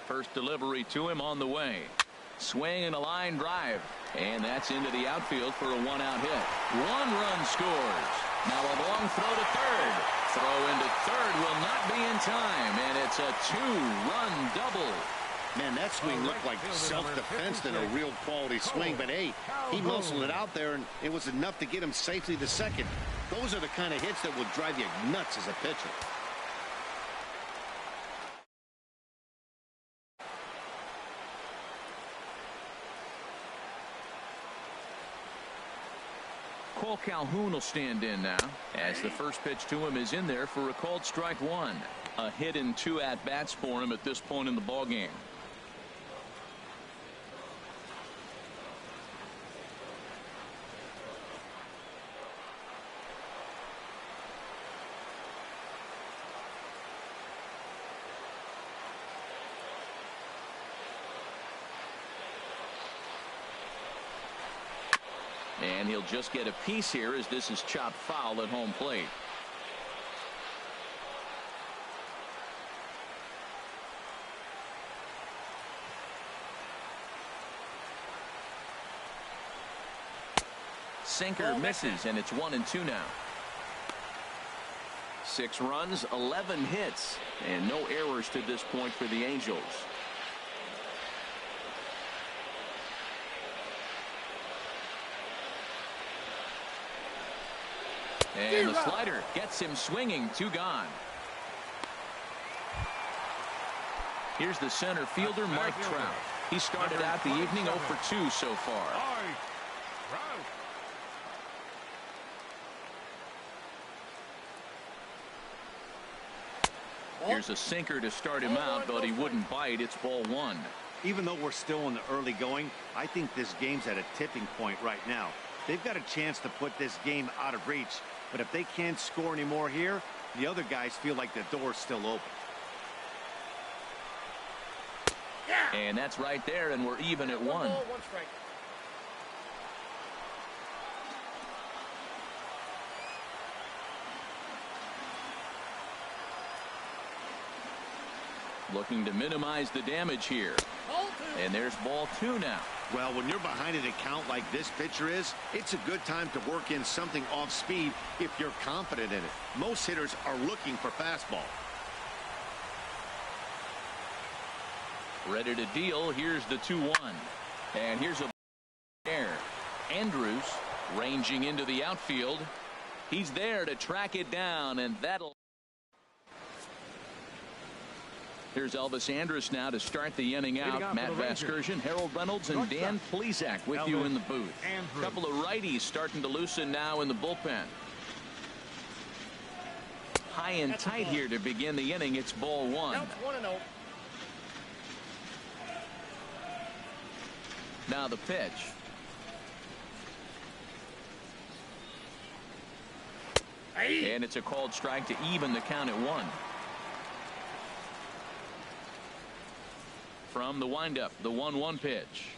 First delivery to him on the way. Swing and a line drive. And that's into the outfield for a 1-out hit. 1 run scores. Now a long throw to third. Throw into third will not be in time. And it's a 2-run double. Man, that swing looked like self-defense than a real quality swing. But, hey, he muscled it out there, and it was enough to get him safely to second. Those are the kind of hits that will drive you nuts as a pitcher. Cole Calhoun will stand in now, as the first pitch to him is in there for a called strike 1. A hit in 2 at-bats for him at this point in the ballgame. And he'll just get a piece here as this is chopped foul at home plate. Sinker misses, and it's 1-2 now. 6 runs, 11 hits, and no errors to this point for the Angels. And the slider gets him swinging. 2 gone. Here's the center fielder, Mike Trout. He started out the evening 0 for 2 so far. Here's a sinker to start him out, but he wouldn't bite. It's ball 1. Even though we're still in the early going, I think this game's at a tipping point right now. They've got a chance to put this game out of reach. But if they can't score any more here, the other guys feel like the door's still open. And that's right there, and we're even at 1. Looking to minimize the damage here. And there's ball 2 now. Well, when you're behind an account like this pitcher is, it's a good time to work in something off speed if you're confident in it. Most hitters are looking for fastball. Ready to deal. Here's the 2-1. And here's a air. Andrews ranging into the outfield. He's there to track it down, and that'll. Here's Elvis Andrus now to start the inning out. Matt Vasgersian, Harold Reynolds, and Dan Plesac with you in the booth. A couple of righties starting to loosen now in the bullpen. High and tight here to begin the inning. It's ball 1. Now the pitch. And it's a called strike to even the count at 1. From the windup, the 1-1 pitch.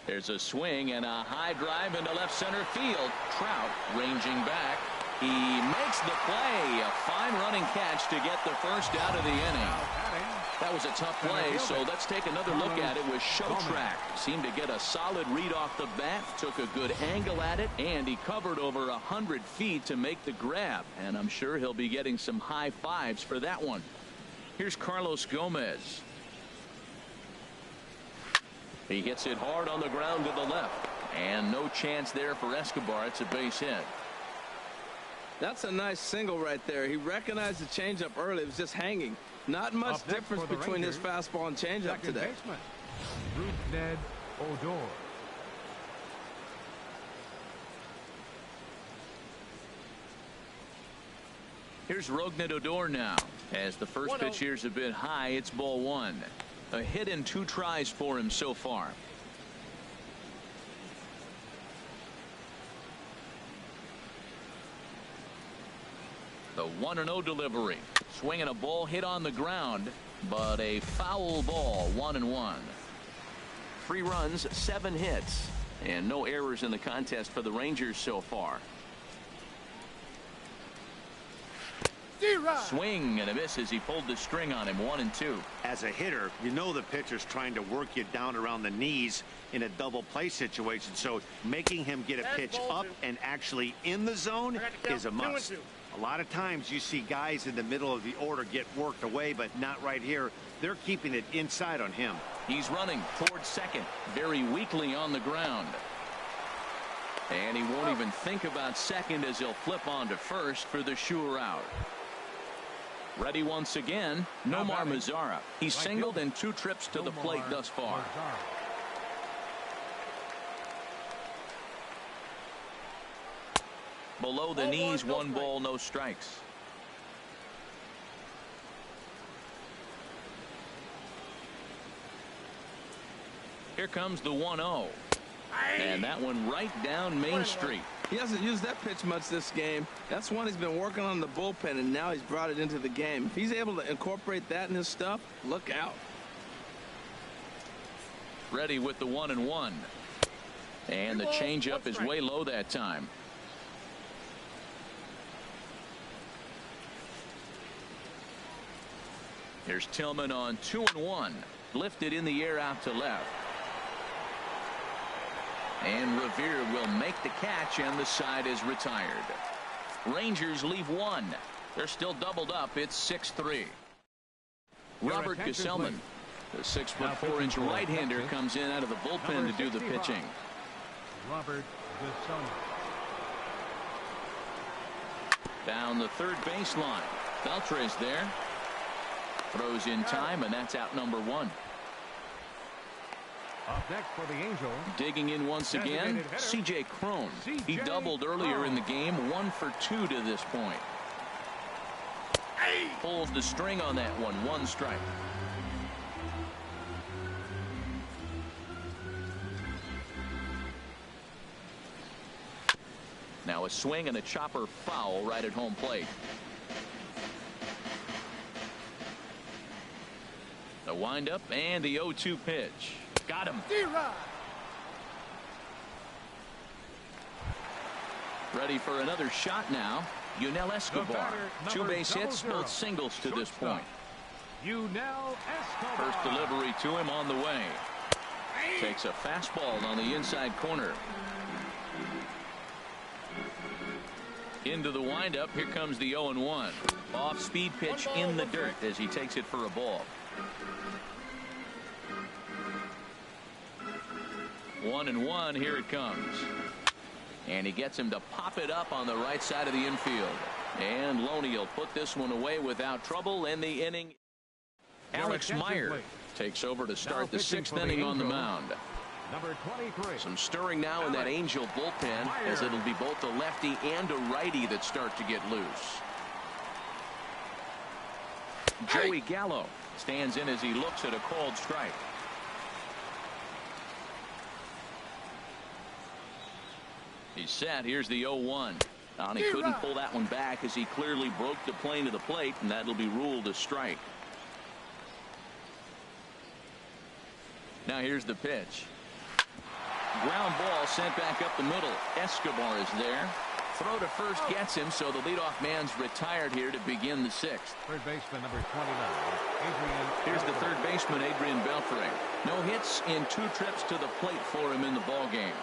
There's a swing and a high drive into left center field. Trout ranging back. He makes the play. A fine running catch to get the first out of the inning. That was a tough play, so let's take another look at it with Showtrack. Seemed to get a solid read off the bat, took a good angle at it, and he covered over 100 feet to make the grab. And I'm sure he'll be getting some high fives for that one. Here's Carlos Gomez. He hits it hard on the ground to the left. And no chance there for Escobar. It's a base hit. That's a nice single right there. He recognized the changeup early. It was just hanging. Not much difference between his fastball and changeup today. Ned Odor. Here's Rougned Odor now. As the first pitch here's a bit high, it's ball one. A hit in 2 tries for him so far. The 1-0 delivery. Swinging a ball hit on the ground, but a foul ball. 1-1. 3 runs, 7 hits, and no errors in the contest for the Rangers so far. Swing and a miss as he pulled the string on him. 1-2. As a hitter, you know the pitcher's trying to work you down around the knees in a double play situation, so making him get a pitch up and actually in the zone is a must. A lot of times you see guys in the middle of the order get worked away, but not right here. They're keeping it inside on him. He's running towards second, very weakly on the ground. And he won't even think about second as he'll flip on to first for the sure out. Ready once again, Nomar Mazara. He's singled in 2 trips to the plate thus far. Below the knees, 1 ball, no strikes. Here comes the 1-0. And that one right down Main Street. He hasn't used that pitch much this game. That's one he's been working on in the bullpen, and now he's brought it into the game. If he's able to incorporate that in his stuff, look out. Ready with the 1-1. And the changeup is way low that time. Here's Tillman on 2-1. Lifted in the air out to left. And Revere will make the catch, and the side is retired. Rangers leave 1. They're still doubled up. It's 6-3. Robert Gesellman, the 6'4" right-hander, comes in out of the bullpen to do the pitching. Robert Gesellman. Down the third baseline. Beltre's there. Throws in time, and that's out number 1. Up next for the Angels. Digging in once again, C.J. Cron. He doubled earlier in the game, 1 for 2 to this point. Pulls the string on that one. 1 strike. Now a swing and a chopper foul right at home plate. The windup and the 0-2 pitch. Got him. Ready for another shot now. Yunel Escobar. 2 base hits, both singles to this point. Yunel Escobar. First delivery to him on the way. Takes a fastball on the inside corner. Into the windup. Here comes the 0-1. Off speed pitch in the dirt as he takes it for a ball. 1-1. Here it comes. And he gets him to pop it up on the right side of the infield. And Loney will put this one away without trouble in the inning. Alex Meyer takes over to start the 6th inning on the mound. Number 23. Some stirring now in that Angel bullpen, as it'll be both a lefty and a righty that start to get loose. Joey Gallo stands in as he looks at a called strike. He's set. Here's the 0-1. He couldn't pull that one back as he clearly broke the plane to the plate, and that'll be ruled a strike. Now here's the pitch. Ground ball sent back up the middle. Escobar is there. Throw to first gets him, so the leadoff man's retired here to begin the 6th. Third baseman number 29. Adrian. Here's the third baseman, Adrian Beltre. No hits in 2 trips to the plate for him in the ball game.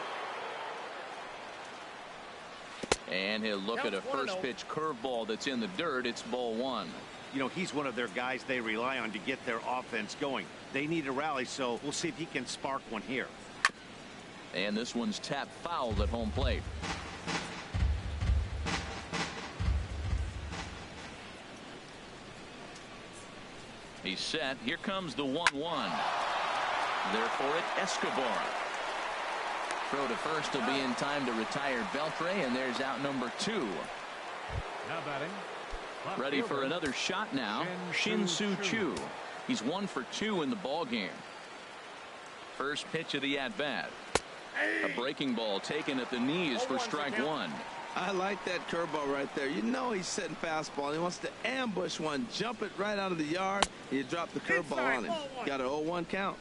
And he'll look at a first pitch curveball that's in the dirt. It's ball 1. You know, he's one of their guys they rely on to get their offense going. They need a rally, so we'll see if he can spark one here. And this one's tapped foul at home plate. He's set. Here comes the 1-1. There for it, Escobar. Throw to first will be in time to retire Beltre, and there's out number 2. Now batting. Ready for another shot now, Shin-Soo Choo. He's 1 for 2 in the ball game. First pitch of the at-bat. A breaking ball taken at the knees for strike 1. I like that curveball right there. You know he's setting fastball. He wants to ambush one, jump it right out of the yard. You drop the curveball on him. Got an 0-1 count.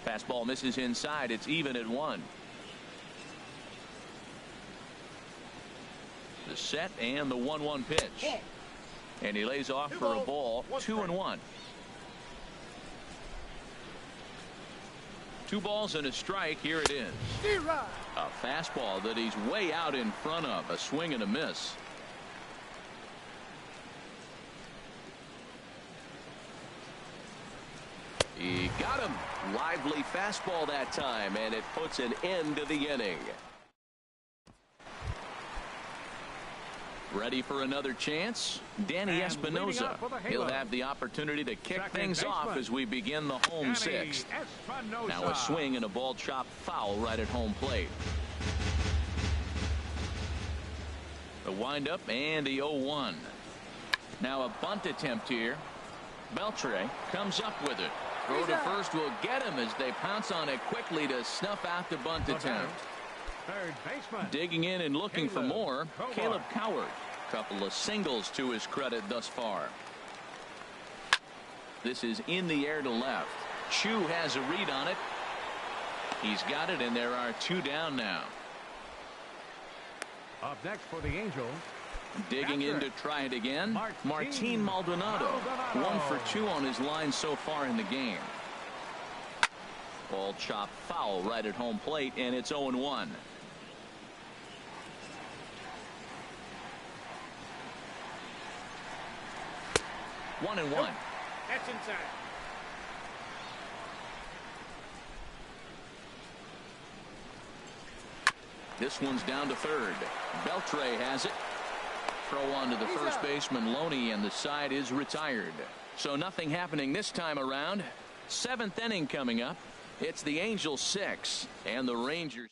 Fastball misses inside. It's even at 1. The set and the 1-1 pitch. And he lays off for a ball. 2-1. 2 balls and a strike. Here it is. A fastball that he's way out in front of. A swing and a miss. He got him. Lively fastball that time, and it puts an end to the inning. Ready for another chance? Danny Espinosa. He'll have the opportunity to kick things off as we begin the home 6th. Now a swing and a ball chopped foul right at home plate. The windup and the 0-1. Now a bunt attempt here. Beltre comes up with it. Throw to first will get him as they pounce on it quickly to snuff out the bunt attempt. Third baseman. Digging in and looking for more, Caleb Coward. Couple of singles to his credit thus far. This is in the air to left. Chu has a read on it. He's got it, and there are 2 down now. Up next for the Angels. Digging in to try it again, Martin Maldonado. 1 for 2 on his line so far in the game. Ball chopped foul right at home plate, and it's 0-1. One and one. That's inside. This one's down to third. Beltre has it. Throw on to the first baseman Loney, and the side is retired. So nothing happening this time around. 7th inning coming up. It's the Angels 6 and the Rangers.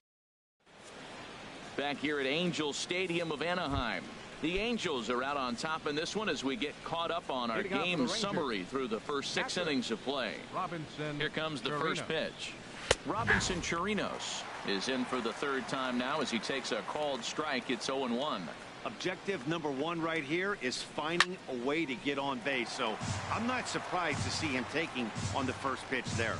Back here at Angels Stadium of Anaheim. The Angels are out on top in this one as we get caught up on our game summary through the first 6 innings of play. Here comes the first pitch. Robinson Chirinos is in for the 3rd time now as he takes a called strike. It's 0-1. Objective number 1 right here is finding a way to get on base. So I'm not surprised to see him taking on the first pitch there.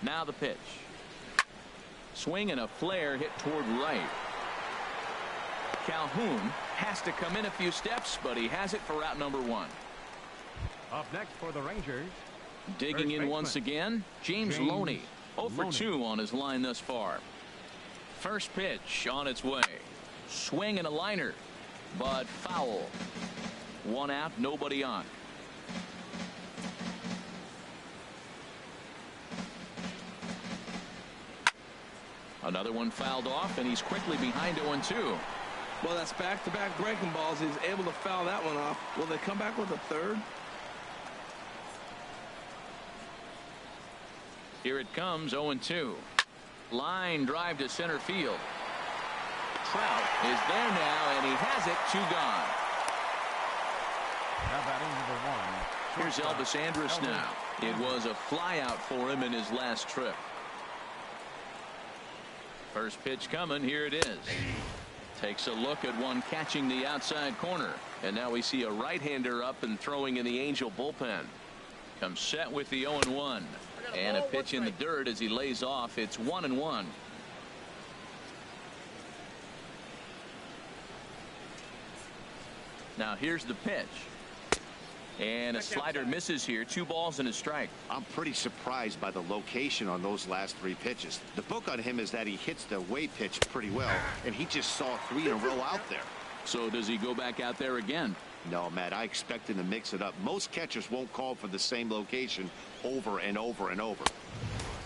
Now the pitch. Swing and a flare hit toward right. Calhoun has to come in a few steps, but he has it for out number 1. Up next for the Rangers. Digging in once again, James Loney. 0 for 2 on his line thus far. First pitch on its way. Swing and a liner, but foul. 1 out, nobody on. Another one fouled off, and he's quickly behind 0-2. Well, that's back-to-back breaking balls. He's able to foul that one off. Will they come back with a 3rd? Here it comes, 0-2. Line drive to center field. Trout is there now, and he has it. 2 gone. Now batting number 1. Here's Elvis Andrus now. It was a flyout for him in his last trip. First pitch coming. Here it is. Takes a look at one catching the outside corner. And now we see a right-hander up and throwing in the Angel bullpen. Comes set with the 0-1. And a pitch in the dirt as he lays off. It's 1-1. Now here's the pitch. And a slider misses here. 2 balls and a strike. I'm pretty surprised by the location on those last 3 pitches. The book on him is that he hits the away pitch pretty well, and he just saw 3 in a row out there. So does he go back out there again? No, Matt, I expect him to mix it up. Most catchers won't call for the same location over and over and over.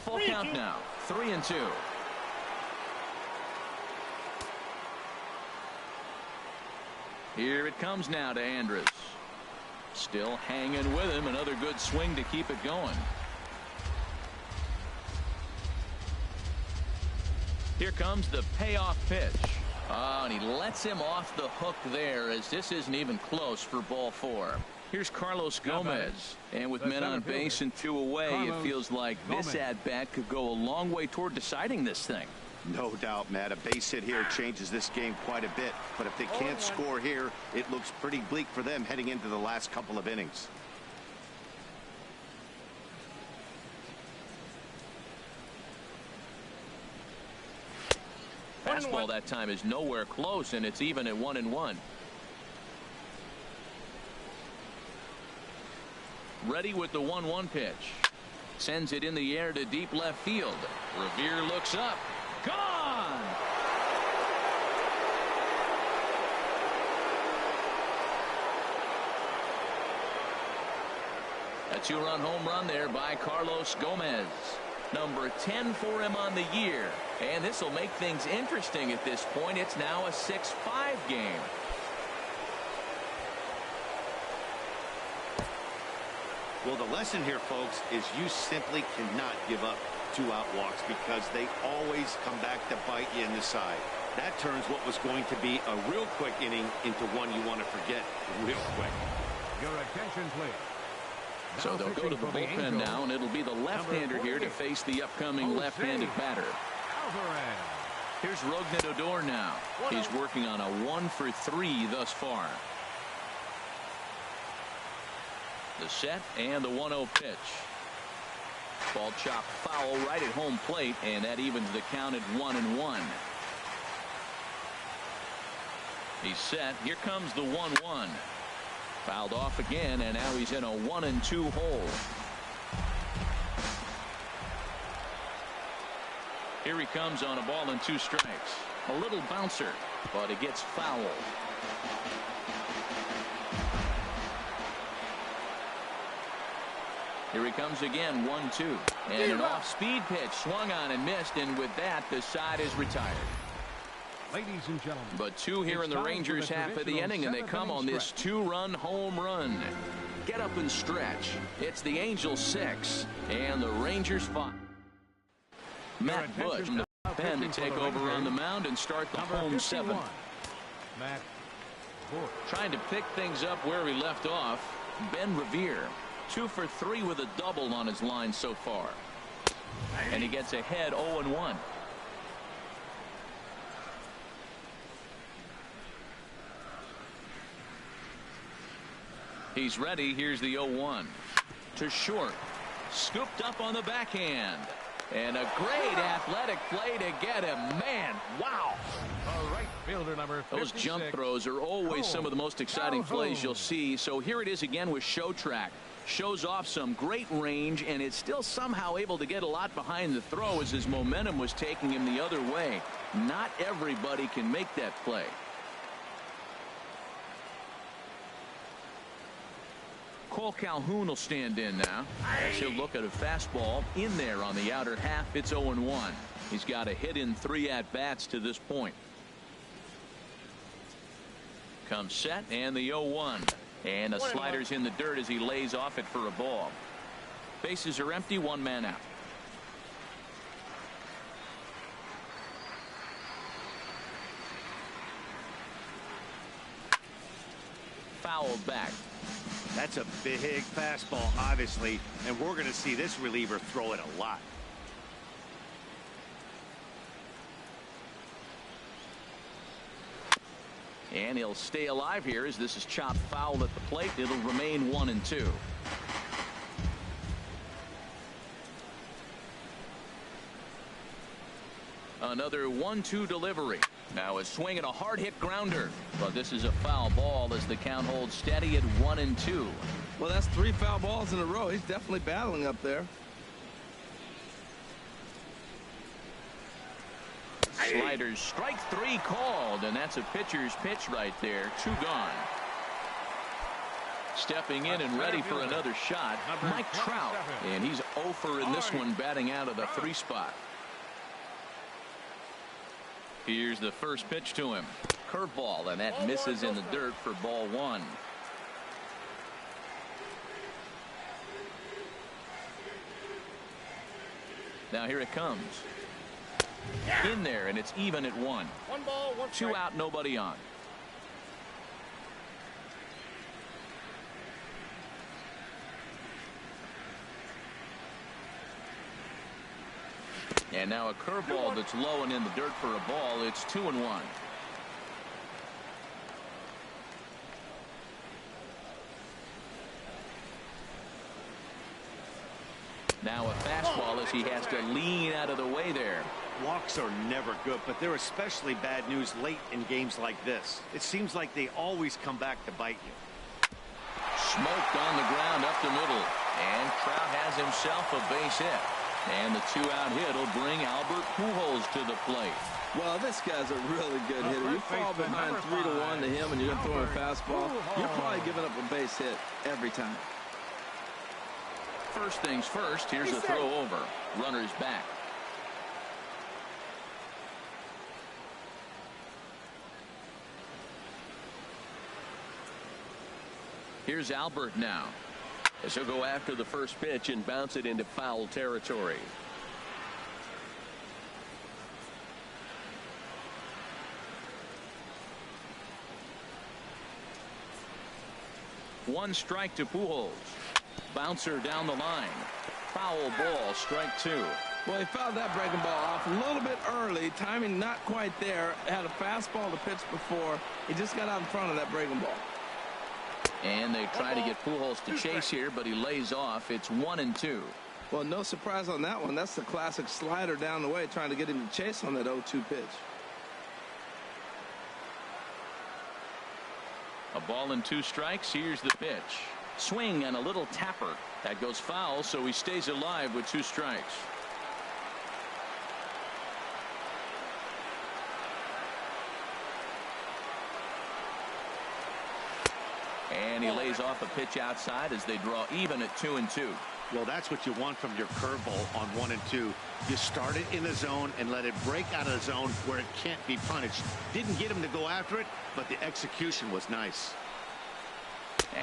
Full count now. 3-2. Here it comes now to Andrus. Still hanging with him. Another good swing to keep it going. Here comes the payoff pitch. Oh, and he lets him off the hook there, as this isn't even close for ball 4. Here's Carlos Gomez. And with men on base and 2 away, it feels like this at-bat could go a long way toward deciding this thing. No doubt, Matt. A base hit here changes this game quite a bit. But if they can't score here, it looks pretty bleak for them heading into the last couple of innings. Fastball that time is nowhere close, and it's even at 1-1. Ready with the 1-1 pitch. Sends it in the air to deep left field. Revere looks up. Gone! A 2-run home run there by Carlos Gomez. Number 10 for him on the year. And this will make things interesting at this point. It's now a 6-5 game. Well, the lesson here, folks, is you simply cannot give up 2-out walks because they always come back to bite you in the side. That turns what was going to be a real quick inning into one you want to forget real quick. Your attention, please. So they'll go to the bullpen now, and it'll be the left-hander here to face the upcoming left-handed batter. Here's Rougned Odor now. He's working on a 1-for-3 thus far. The set and the 1-0 pitch. Ball chopped foul right at home plate, and that evens the count at 1-1. He's set. Here comes the 1-1. Fouled off again, and now he's in a 1-2 hole. Here he comes on a ball and 2 strikes. A little bouncer, but it gets fouled. Here he comes again, 1-2. And an off-speed pitch swung on and missed, and with that, the side is retired. Ladies and gentlemen, but 2 here in the Rangers half of the inning, and they come on this 2-run home run. Get up and stretch. It's the Angels 6 and the Rangers 5. Matt Bush from the pen to take over on the mound and start the home 7. Matt Bush. Trying to pick things up where he left off. Ben Revere, 2 for 3 with a double on his line so far. And he gets ahead 0-1. He's ready. Here's the 0-1 to short. Scooped up on the backhand. And a great athletic play to get him. Man, wow. Right fielder number 56. Those jump throws are always some of the most exciting plays you'll see. So here it is again with Show Track. Shows off some great range, and it's still somehow able to get a lot behind the throw as his momentum was taking him the other way. Not everybody can make that play. Cole Calhoun will stand in now. As he'll look at a fastball in there on the outer half. It's 0-1. He's got a hit in 3 at-bats to this point. Comes set and the 0-1. And the slider's in the dirt as he lays off it for a ball. Bases are empty. 1 man out. Fouled back. That's a big fastball, obviously, and we're going to see this reliever throw it a lot. And he'll stay alive here as this is chopped foul at the plate. It'll remain 1-2. Another 1-2 delivery. Now a swing and a hard hit grounder. But this is a foul ball as the count holds steady at 1-2. Well, that's 3 foul balls in a row. He's definitely battling up there. Sliders, strike 3 called, and that's a pitcher's pitch right there. 2 gone. Stepping in and ready for another shot, Mike Trout, and he's 0 for in this one, batting out of the 3 spot. Here's the first pitch to him. Curveball, and that misses in the dirt for ball 1. Now here it comes. In there, and it's even at 1. 1 ball, 1 strike. 2 out, nobody on. And now a curveball that's low and in the dirt for a ball. It's 2-1. Now a fastball as he has to lean out of the way there. Walks are never good, but they're especially bad news late in games like this. It seems like they always come back to bite you. Smoked on the ground up the middle. And Trout has himself a base hit. And the 2-out hit will bring Albert Pujols to the plate. Well, this guy's a really good hitter. You fall behind 3-1 to him and you're going to throw a fastball, you're probably giving up a base hit every time. First things first, here's a throw over. Runner's back. Here's Albert now. As he'll go after the first pitch and bounce it into foul territory. One strike to Pujols. Bouncer down the line. Foul ball, strike 2. Well, he fouled that breaking ball off a little bit early. Timing not quite there. Had a fastball to pitch before. He just got out in front of that breaking ball. And they try to get Pujols to chase here, but he lays off. It's 1-2. Well, no surprise on that one. That's the classic slider down the way, trying to get him to chase on that 0-2 pitch. A ball and 2 strikes. Here's the pitch. Swing and a little tapper. That goes foul, so he stays alive with 2 strikes. And he lays off a pitch outside as they draw even at 2-2. Well, that's what you want from your curveball on 1 and 2. You start it in the zone and let it break out of the zone where it can't be punished. Didn't get him to go after it, but the execution was nice.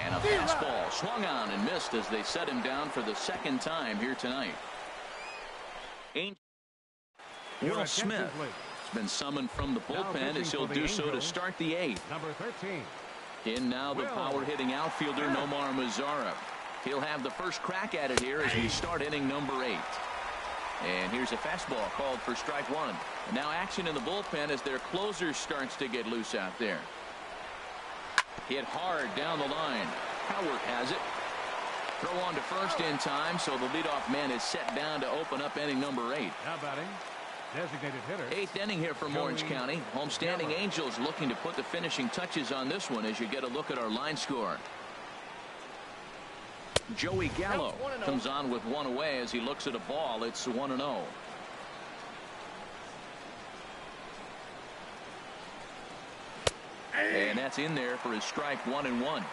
And a fastball swung on and missed as they set him down for the 2nd time here tonight. Will Smith has been summoned from the bullpen as he'll do so to start the 8th. Number 13. In now the power hitting outfielder Nomar Mazara. He'll have the first crack at it here as we start inning number 8. And here's a fastball called for strike 1. And now action in the bullpen as their closer starts to get loose out there. Hit hard down the line. Howard has it. Throw on to first in time, so the leadoff man is set down to open up inning number 8. Now batting, designated hitter. 8th inning here from Orange County. Homestanding Angels looking to put the finishing touches on this one as you get a look at our line score. Joey Gallo comes on with 1 away as he looks at a ball. It's 1-0. And that's in there for his strike 1-1.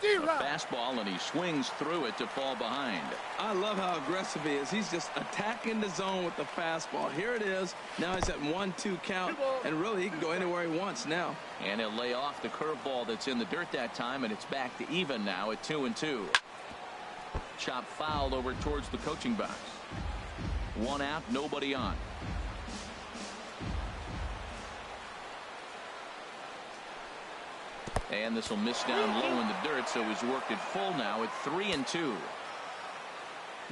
A fastball, and he swings through it to fall behind. I love how aggressive he is. He's just attacking the zone with the fastball. Here it is. Now he's at 1-2 count, and really he can go anywhere he wants now. And he'll lay off the curveball that's in the dirt that time, and it's back to even now at 2-2. Chop fouled over towards the coaching box. 1 out, nobody on. And this will miss down low in the dirt, so he's worked it full now at 3-2.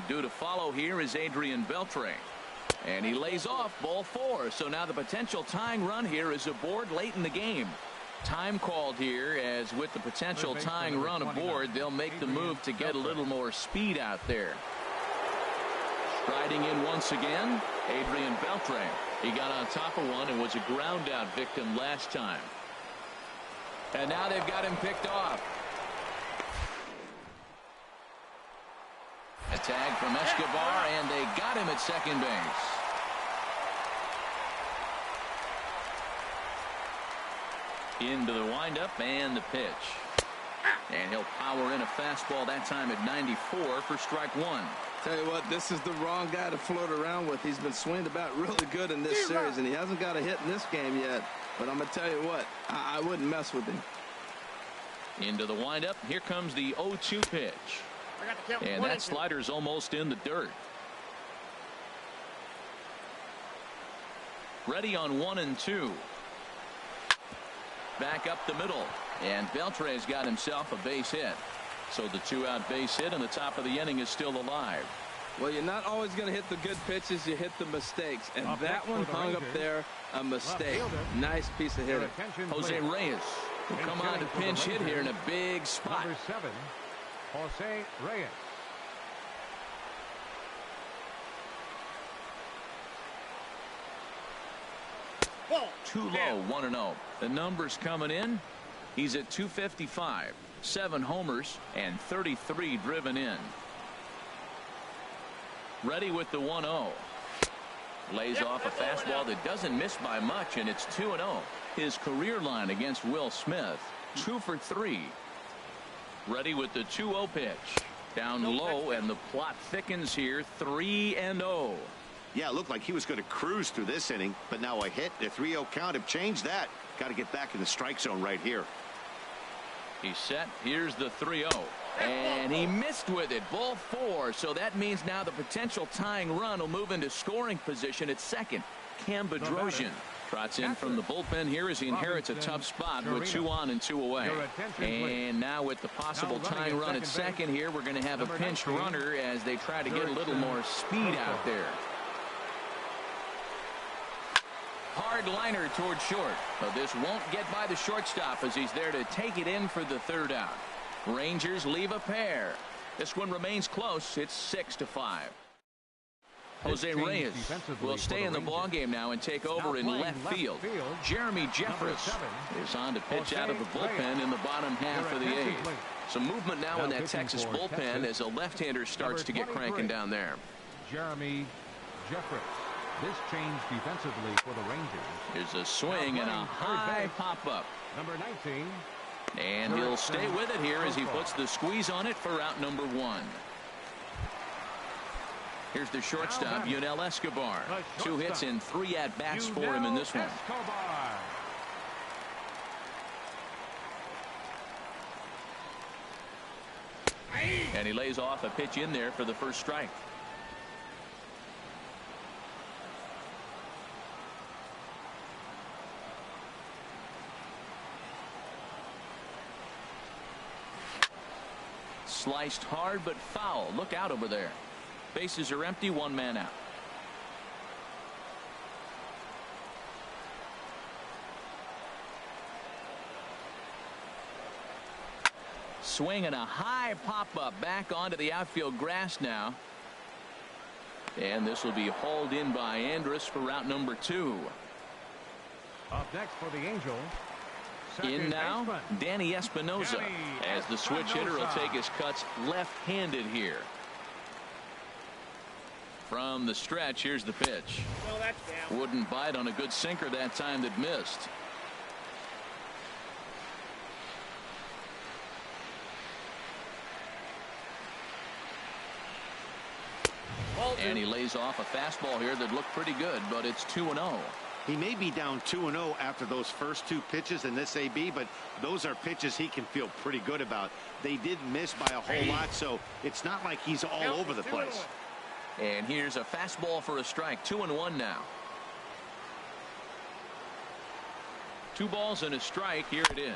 Due to follow here is Adrian Beltre. And he lays off ball 4. So now the potential tying run here is aboard late in the game. Time called here, as with the potential tying run aboard, they'll make the move to get a little more speed out there. Striding in once again, Adrian Beltre. He got on top of one and was a ground out victim last time. And now they've got him picked off. A tag from Escobar, and they got him at second base. Into the windup and the pitch. And he'll power in a fastball that time at 94 for strike one. Tell you what, this is the wrong guy to float around with. He's been swinging about really good in this series, and he hasn't got a hit in this game yet. But I'm going to tell you what, I wouldn't mess with him. Into the windup. Here comes the 0-2 pitch. And that slider's almost in the dirt. Ready on 1 and 2. Back up the middle. And Beltre's got himself a base hit. So the 2-out base hit, and the top of the inning is still alive. Well, you're not always going to hit the good pitches. You hit the mistakes. And that one hung up there, a mistake. Nice piece of hitting. Jose Reyes will come on to pinch hit here in a big spot. Number 7, Jose Reyes. Too low, 1-0. The numbers coming in. He's at 255, 7 homers, and 33 driven in. Ready with the 1-0. Lays off a fastball that doesn't miss by much, and it's 2-0. His career line against Will Smith, 2 for 3. Ready with the 2-0 pitch. Down low, and the plot thickens here, 3-0. Yeah, it looked like he was going to cruise through this inning, but now a hit, a 3-0 count have changed that. Got to get back in the strike zone right here. He's set. Here's the 3-0. And he missed with it. Ball 4. So that means now the potential tying run will move into scoring position at second. Cam Bedrosian trots in from the bullpen here as he inherits a tough spot with 2 on and 2 away. And now with the possible tying run at second here, we're going to have a pinched runner as they try to get a little more speed out there. Hard liner toward short, but this won't get by the shortstop as he's there to take it in for the 3rd out. Rangers leave a pair. This one remains close. It's 6-5. Jose Reyes will stay in the ballgame now and take over in left field. Jeremy Jeffress is on to pitch out of the bullpen in the bottom half of the 8th. Some movement now in that Texas bullpen as a left-hander starts to get cranking down there. Jeremy Jeffress. This change defensively for the Rangers. There's a swing and a high pop-up. Number 19. And he'll stay with it here as he puts the squeeze on it for out number 1. Here's the shortstop, Yunel Escobar. 2 hits and 3 at-bats for him in this one. And he lays off a pitch in there for the first strike. Sliced hard but foul. Look out over there. Bases are empty, 1 man out. Swing and a high pop-up back onto the outfield grass now. And this will be hauled in by Andrus for route number 2. Up next for the Angels. In now, Danny Espinosa, as the switch hitter will take his cuts left-handed here. From the stretch, here's the pitch. Wouldn't bite on a good sinker that time that missed. And he lays off a fastball here that looked pretty good, but it's 2-0. He may be down 2-0 after those first 2 pitches in this AB, but those are pitches he can feel pretty good about. They did miss by a whole lot, so it's not like he's all over the place. And here's a fastball for a strike. 2-1 now. 2 balls and a strike. Here it is.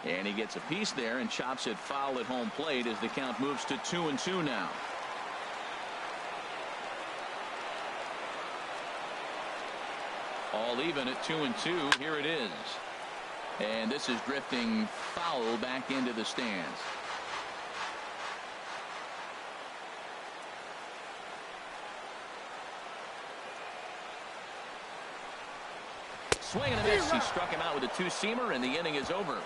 And he gets a piece there and chops it foul at home plate as the count moves to 2-2 now. All even at 2-2. Here it is. And this is drifting foul back into the stands. Swing and a miss. He struck him out with a two-seamer, and the inning is over.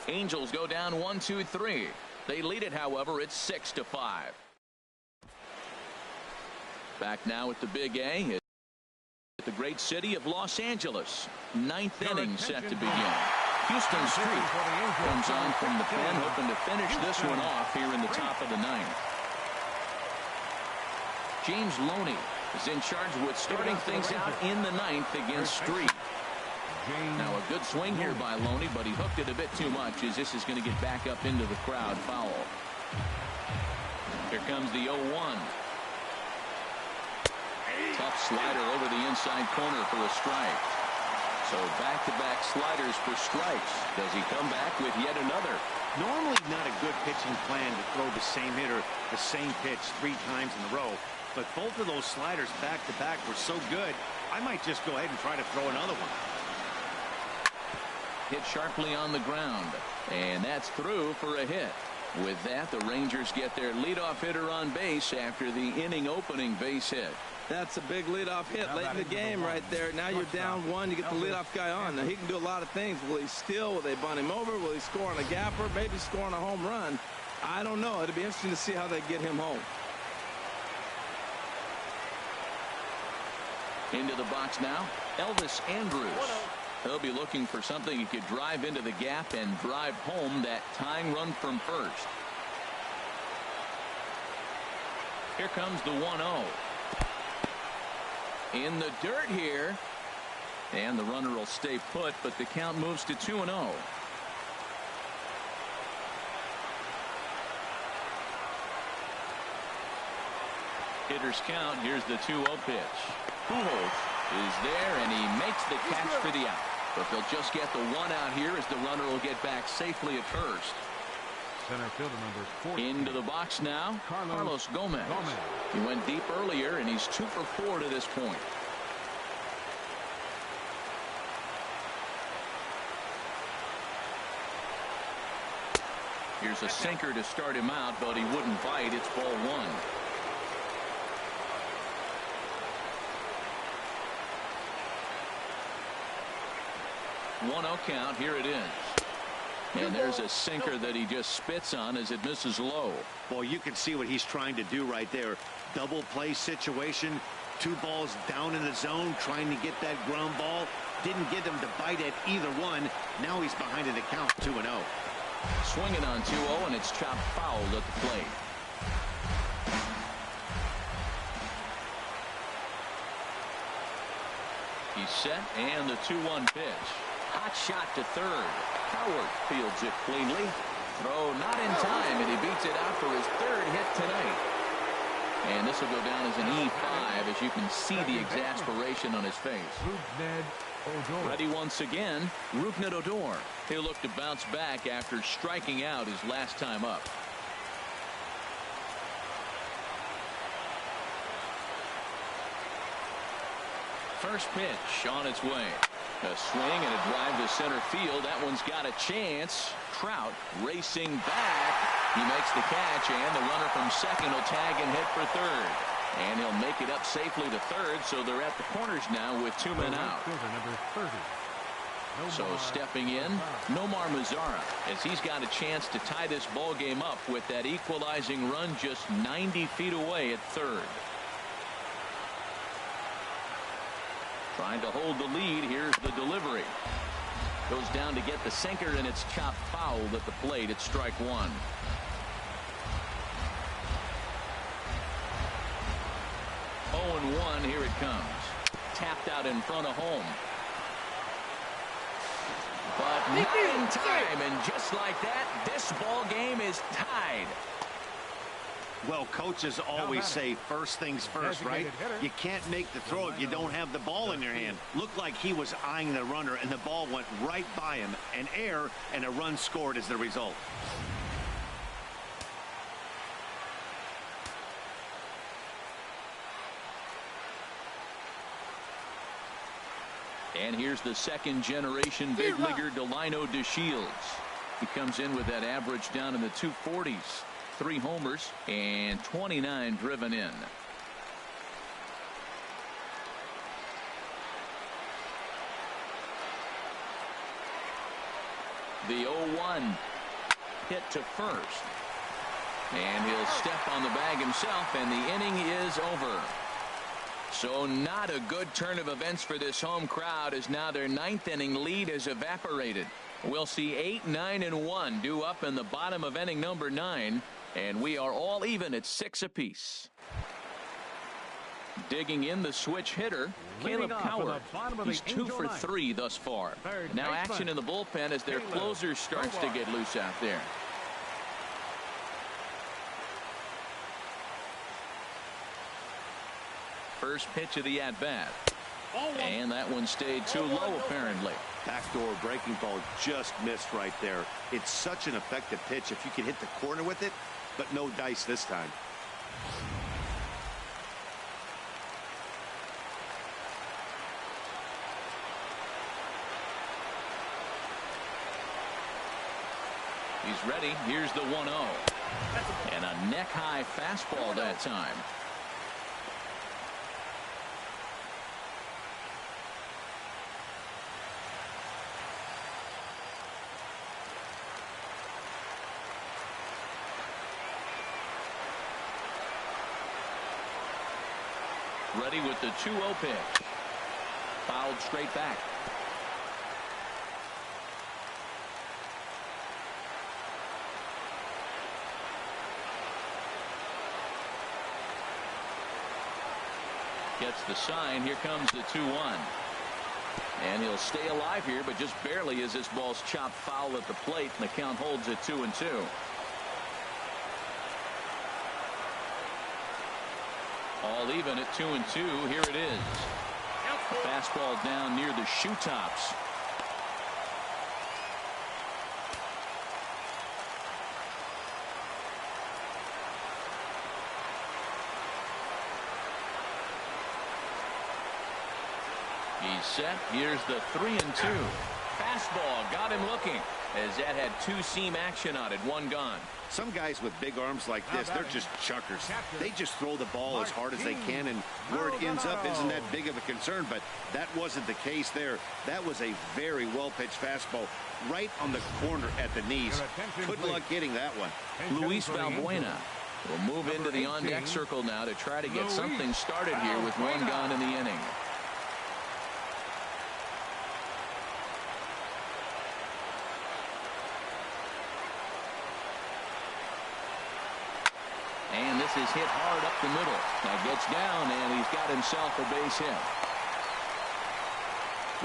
Angels go down 1-2-3. They lead it, however. It's 6-5. Back now at the Big A. At the great city of Los Angeles. Ninth inning set to begin. Houston Street comes on from the pen, hoping to finish this one off here in the top of the ninth. James Loney is in charge with starting things out in the ninth against Street. Now a good swing here by Loney, but he hooked it a bit too much as this is going to get back up into the crowd foul. Here comes the 0-1. Tough slider over the inside corner for a strike. So back-to-back sliders for strikes. Does he come back with yet another? Normally not a good pitching plan to throw the same hitter the same pitch 3 times in a row. But both of those sliders back-to-back were so good, I might just go ahead and try to throw another one. Hit sharply on the ground. And that's through for a hit. With that, the Rangers get their leadoff hitter on base after the inning-opening base hit. That's a big leadoff hit late in the game right there. Now you're down 1. You get the leadoff guy on. Now he can do a lot of things. Will he steal? Will they bunt him over? Will he score on a gapper? Maybe score on a home run. I don't know. It'll be interesting to see how they get him home. Into the box now, Elvis Andrus. He'll be looking for something he could drive into the gap and drive home that tying run from first. Here comes the 1-0. In the dirt here. And the runner will stay put, but the count moves to 2-0. Hitters count. Here's the 2-0 pitch. Pujols is there, and he makes the catch for the out. But they'll just get the 1 out here as the runner will get back safely at first. Center fielder number 4. Into the box now, Carlos Gomez. He went deep earlier, and he's 2 for 4 to this point. Here's a sinker to start him out, but he wouldn't bite. It's ball 1. One-0 count. Here it is. And there's a sinker that he just spits on as it misses low. Boy, you can see what he's trying to do right there. Double play situation. 2 balls down in the zone, trying to get that ground ball. Didn't get him to bite at either one. Now he's behind in the count, 2-0. Swinging on 2-0, and it's chopped foul at the plate. He's set, and the 2-1 pitch. Hot shot to third. Howard fields it cleanly. Throw not in time, and he beats it out for his 3rd hit tonight. And this will go down as an E5, as you can see the exasperation on his face. Ready once again, Rougned Odor. He'll look to bounce back after striking out his last time up. First pitch on its way. A swing and a drive to center field. That one's got a chance. Trout racing back. He makes the catch, and the runner from second will tag and hit for third. And he'll make it up safely to third, so they're at the corners now with 2 men out. So stepping in, Nomar Mazara, as he's got a chance to tie this ball game up with that equalizing run just 90 feet away at third. Trying to hold the lead. Here's the delivery. Goes down to get the sinker, and it's chopped foul at the plate. It's strike 1. Oh, and 1. Here it comes. Tapped out in front of home. But not in time, and just like that, this ball game is tied. Well, coaches always say first things first, right? You can't make the throw if you don't have the ball in your hand. Looked like he was eyeing the runner, and the ball went right by him. An error, and a run scored as the result. And here's the second-generation big leaguer, Delino DeShields. He comes in with that average down in the 240s. 3 homers and 29 driven in. The 0-1 hit to first. And he'll step on the bag himself, and the inning is over. So not a good turn of events for this home crowd, as now their 9th inning lead has evaporated. We'll see 8, 9, and 1 due up in the bottom of inning number 9, and we are all even at 6 apiece. Digging in the switch hitter, Caleb Coward. He's 2 for 3 thus far. Now action in the bullpen as their closer starts to get loose out there. First pitch of the at-bat. And that one stayed too low, apparently. Backdoor breaking ball just missed right there. It's such an effective pitch if you can hit the corner with it, but no dice this time. He's ready. Here's the 1-0. And a neck-high fastball that time. Ready with the 2-0 pitch. Fouled straight back. Gets the sign. Here comes the 2-1. And he'll stay alive here, but just barely as this ball's chopped foul at the plate, and the count holds at 2-2. All even at 2-2. Here it is. Fastball down near the shoe tops. He's set. Here's the 3-2. Fastball got him looking, as that had 2-seam action on it. One gone. Some guys with big arms like this, they're just chuckers. They just throw the ball as hard as they can, and where it ends up isn't that big of a concern, but that wasn't the case there. That was a very well-pitched fastball right on the corner at the knees. Good luck getting that one. Luis Valbuena will move into the on-deck circle now to try to get something started here with one gone in the inning. And this is hit hard up the middle. Now gets down, and he's got himself a base hit.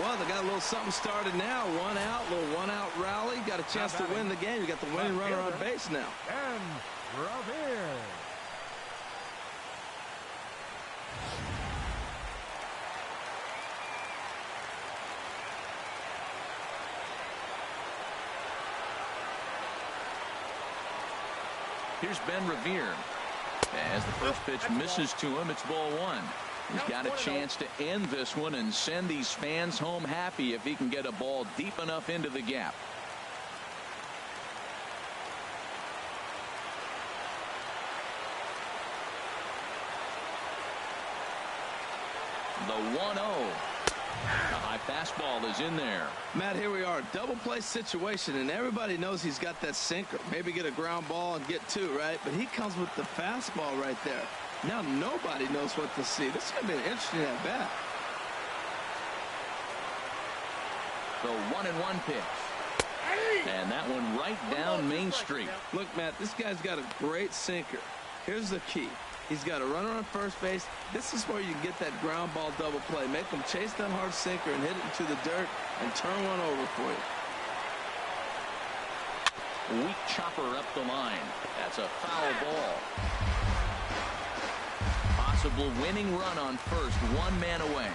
Well, they got a little something started now. 1 out, little 1-out rally. Got a chance to win the game. You got the winning runner on base now. And Revere. Here's Ben Revere. As the first pitch misses to him, it's ball 1. He's got a chance to end this one and send these fans home happy if he can get a ball deep enough into the gap. The 1-0. A high fastball is in there. Matt, here we are, double play situation, and everybody knows he's got that sinker. Maybe get a ground ball and get 2, right? But he comes with the fastball right there. Now nobody knows what to see. This is going to be an interesting at bat. The 1-1 pitch. And that one right down Main Street. Look, Matt, this guy's got a great sinker. Here's the key. He's got a runner on first base. This is where you get that ground ball double play. Make him chase that hard sinker and hit it into the dirt and turn one over for you. Weak chopper up the line. That's a foul ball. Possible winning run on first, 1 man away.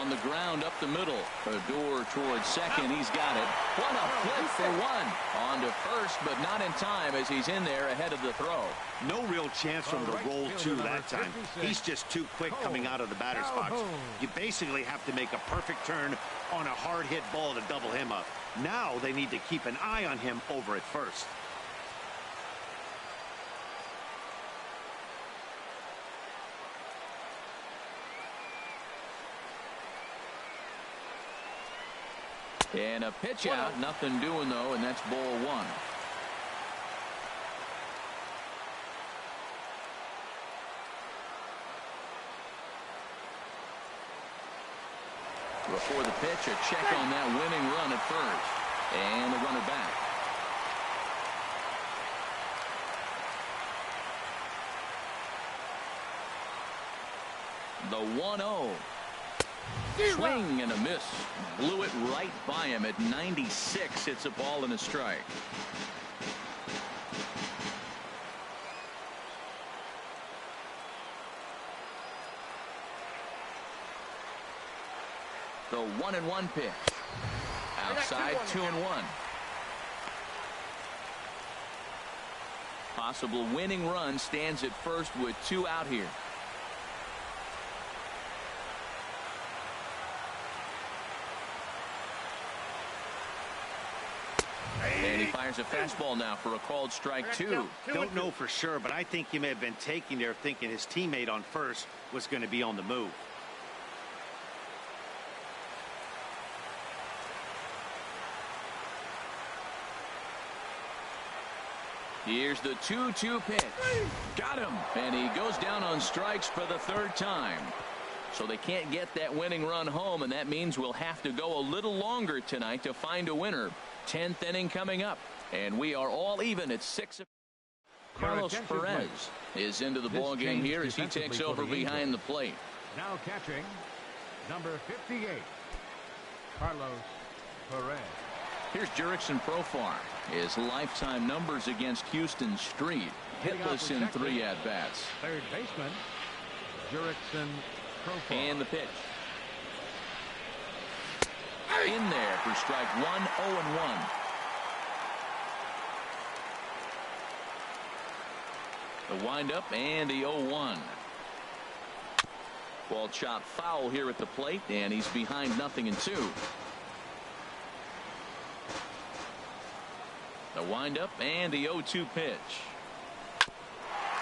On the ground up the middle. Odor towards second. He's got it. What a flip for one. On to first, but not in time as he's in there ahead of the throw. No real chance from the roll two that time. He's just too quick coming out of the batter's box. You basically have to make a perfect turn on a hard hit ball to double him up. Now they need to keep an eye on him over at first. And a pitch out, nothing doing though, and that's ball one. Before the pitch, a check on that winning run at first. And the runner back. The 1-0. Swing and a miss. Blew it right by him at 96. It's a ball and a strike. The 1-1 pitch. Outside, 2-1. Possible winning run stands at first with 2 out here. And he fires a fastball now for a called strike 2. Don't know for sure, but I think he may have been taking there thinking his teammate on first was going to be on the move. Here's the 2-2 pitch. Got him. And he goes down on strikes for the 3rd time. So they can't get that winning run home, and that means we'll have to go a little longer tonight to find a winner. 10th inning coming up, and we are all even at 6. Carlos Perez is into the ball game here as he takes over behind the plate. Now catching number 58, Carlos Perez. Here's Jurickson Profar. His lifetime numbers against Houston Street. Hitless in 3 at-bats. Third baseman, Jurickson Profar. And the pitch. In there for strike 1, 0-1. The windup and the 0-1. Ball chopped foul here at the plate, and he's behind 0-2. The windup and the 0-2 pitch.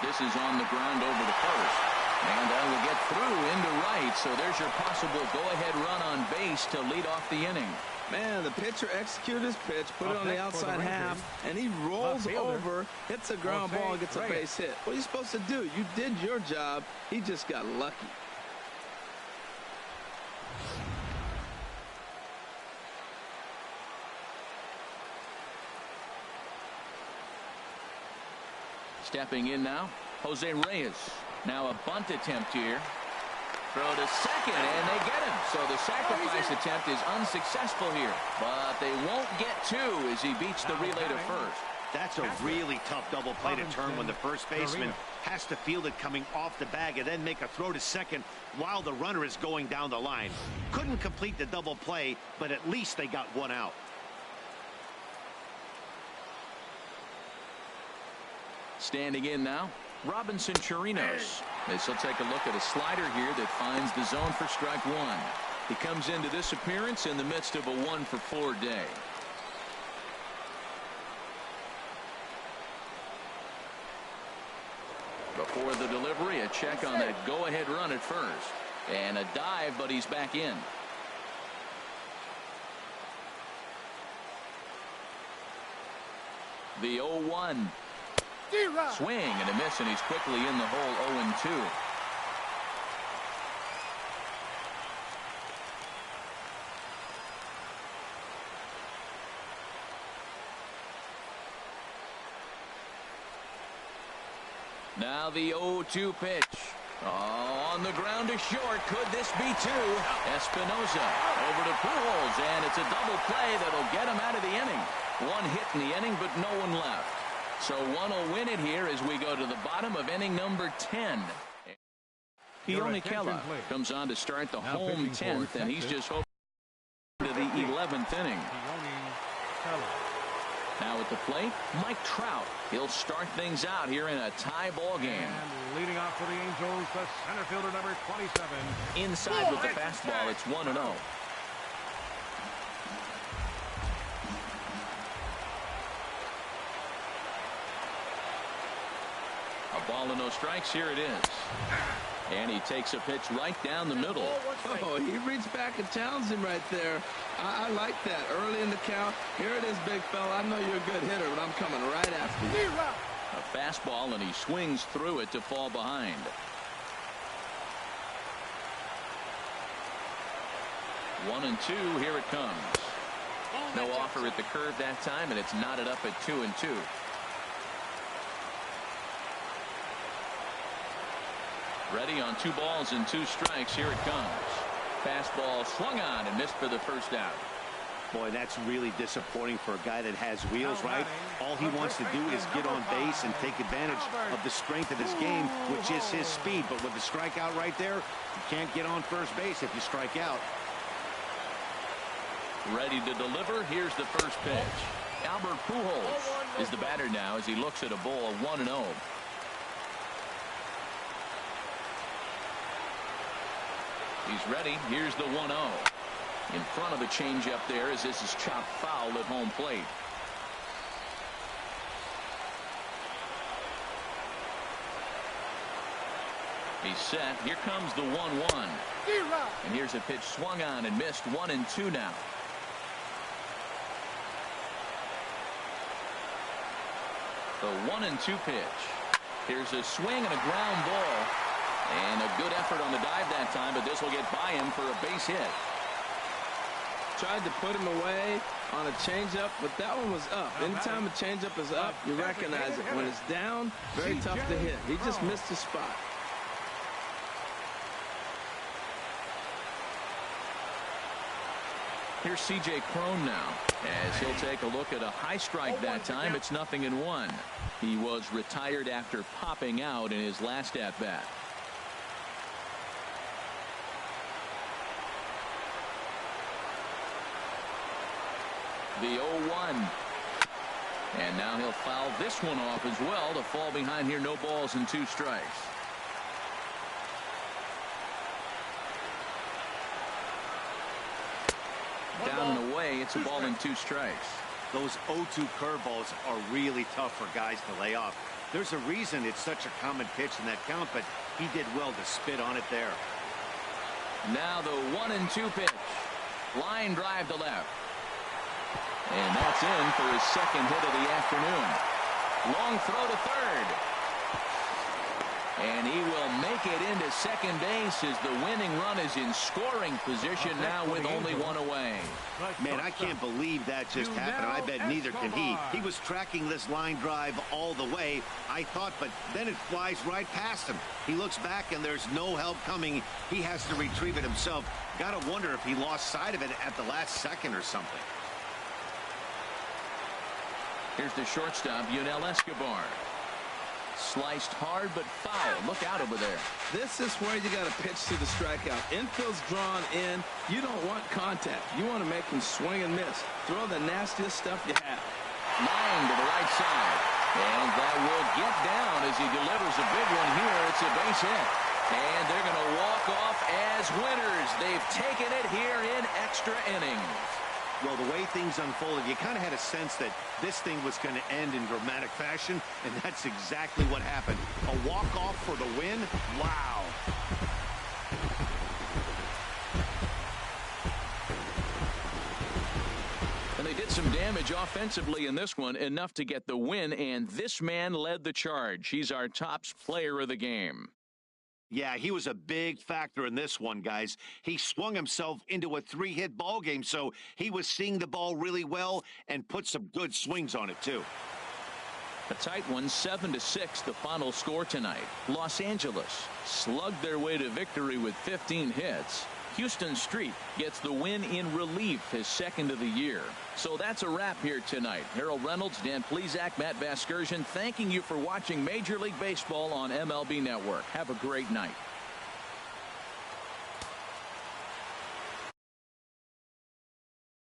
This is on the ground over to first. And that will get through into right. So there's your possible go-ahead run on base to lead off the inning. Man, the pitcher executed his pitch, put it on the outside half, and he rolls over, hits a ground ball, and gets a base hit. What are you supposed to do? You did your job. He just got lucky. Stepping in now, Jose Reyes. Now a bunt attempt here. Throw to second, and they get him. So the sacrifice attempt is unsuccessful here. But they won't get 2 as he beats the relay to first. That's a really tough double play to turn when the first baseman has to field it coming off the bag and then make a throw to second while the runner is going down the line. Couldn't complete the double play, but at least they got 1 out. Standing in now, Robinson Chirinos. This will take a look at a slider here that finds the zone for strike 1. He comes into this appearance in the midst of a 1-for-4 day. Before the delivery, a check on that go-ahead run at first. And a dive, but he's back in. The 0-1. Swing and a miss, and he's quickly in the hole. 0-2. Now the 0-2 pitch. Oh, on the ground to short. Could this be 2? Espinosa over to Pujols, and it's a double play that'll get him out of the inning. 1 hit in the inning, but no one left. So one will win it here as we go to the bottom of inning number 10. Keala comes on to start the home 10th, and he's just hoping to the 11th inning. Now at the plate, Mike Trout. He'll start things out here in a tie ball game. And leading off for the Angels, the center fielder number 27. Inside with the fastball, it's 1-0. A ball and no strikes. Here it is. And he takes a pitch right down the middle. Oh, he reached back and challenged him right there. I like that. Early in the count. Here it is, big fella. I know you're a good hitter, but I'm coming right after you. A fastball, and he swings through it to fall behind. One and two. Here it comes. No offer at the curve that time, and it's knotted up at 2-2. Ready on 2 balls and 2 strikes. Here it comes. Fastball swung on and missed for the first out. Boy, that's really disappointing for a guy that has wheels, right? All he wants to do is get on base and take advantage of the strength of his game, which is his speed. But with the strikeout right there, you can't get on first base if you strike out. Ready to deliver. Here's the first pitch. Albert Pujols is the batter now as he looks at a ball 1-0. He's ready. Here's the 1-0. In front of the changeup there as this is chopped foul at home plate. He's set. Here comes the 1-1. And here's a pitch swung on and missed. 1-2 now. The 1-2 pitch. Here's a swing and a ground ball. And a good effort on the dive that time, but this will get by him for a base hit. Tried to put him away on a changeup, but that one was up. Anytime a changeup is up, you recognize it. When it's down, very tough to hit. He just missed his spot. Here's C.J. Cron now, as he'll take a look at a high strike that time. It's 0-1. He was retired after popping out in his last at-bat. The 0-1. And now he'll foul this one off as well to fall behind here. No balls and 2 strikes. Down and away. It's a ball and 2 strikes. Those 0-2 curveballs are really tough for guys to lay off. There's a reason it's such a common pitch in that count, but he did well to spit on it there. Now the 1-2 pitch. Line drive to left. And that's in for his second hit of the afternoon. Long throw to third. And he will make it into second base as the winning run is in scoring position now with only 1 away. Man, I can't believe that just happened. I bet neither can he. He was tracking this line drive all the way, I thought, but then it flies right past him. He looks back and there's no help coming. He has to retrieve it himself. Gotta wonder if he lost sight of it at the last second or something. Here's the shortstop, Yunel Escobar. Sliced hard but foul. Look out over there. This is where you got to pitch to the strikeout. Infield's drawn in. You don't want contact. You want to make him swing and miss. Throw the nastiest stuff you have. Line to the right side. And that will get down as he delivers a big one here. It's a base hit. And they're going to walk off as winners. They've taken it here in extra innings. Well, the way things unfolded, you kind of had a sense that this thing was going to end in dramatic fashion, and that's exactly what happened. A walk-off for the win? Wow. And they did some damage offensively in this one, enough to get the win, and this man led the charge. He's our top player of the game. Yeah, he was a big factor in this one, guys. He swung himself into a 3-hit ball game, so he was seeing the ball really well and put some good swings on it, too. A tight one, 7-6, the final score tonight. Los Angeles slugged their way to victory with 15 hits. Houston Street gets the win in relief, his second of the year. So that's a wrap here tonight. Harold Reynolds, Dan Plesac, Matt Vasgersian, thanking you for watching Major League Baseball on MLB Network. Have a great night.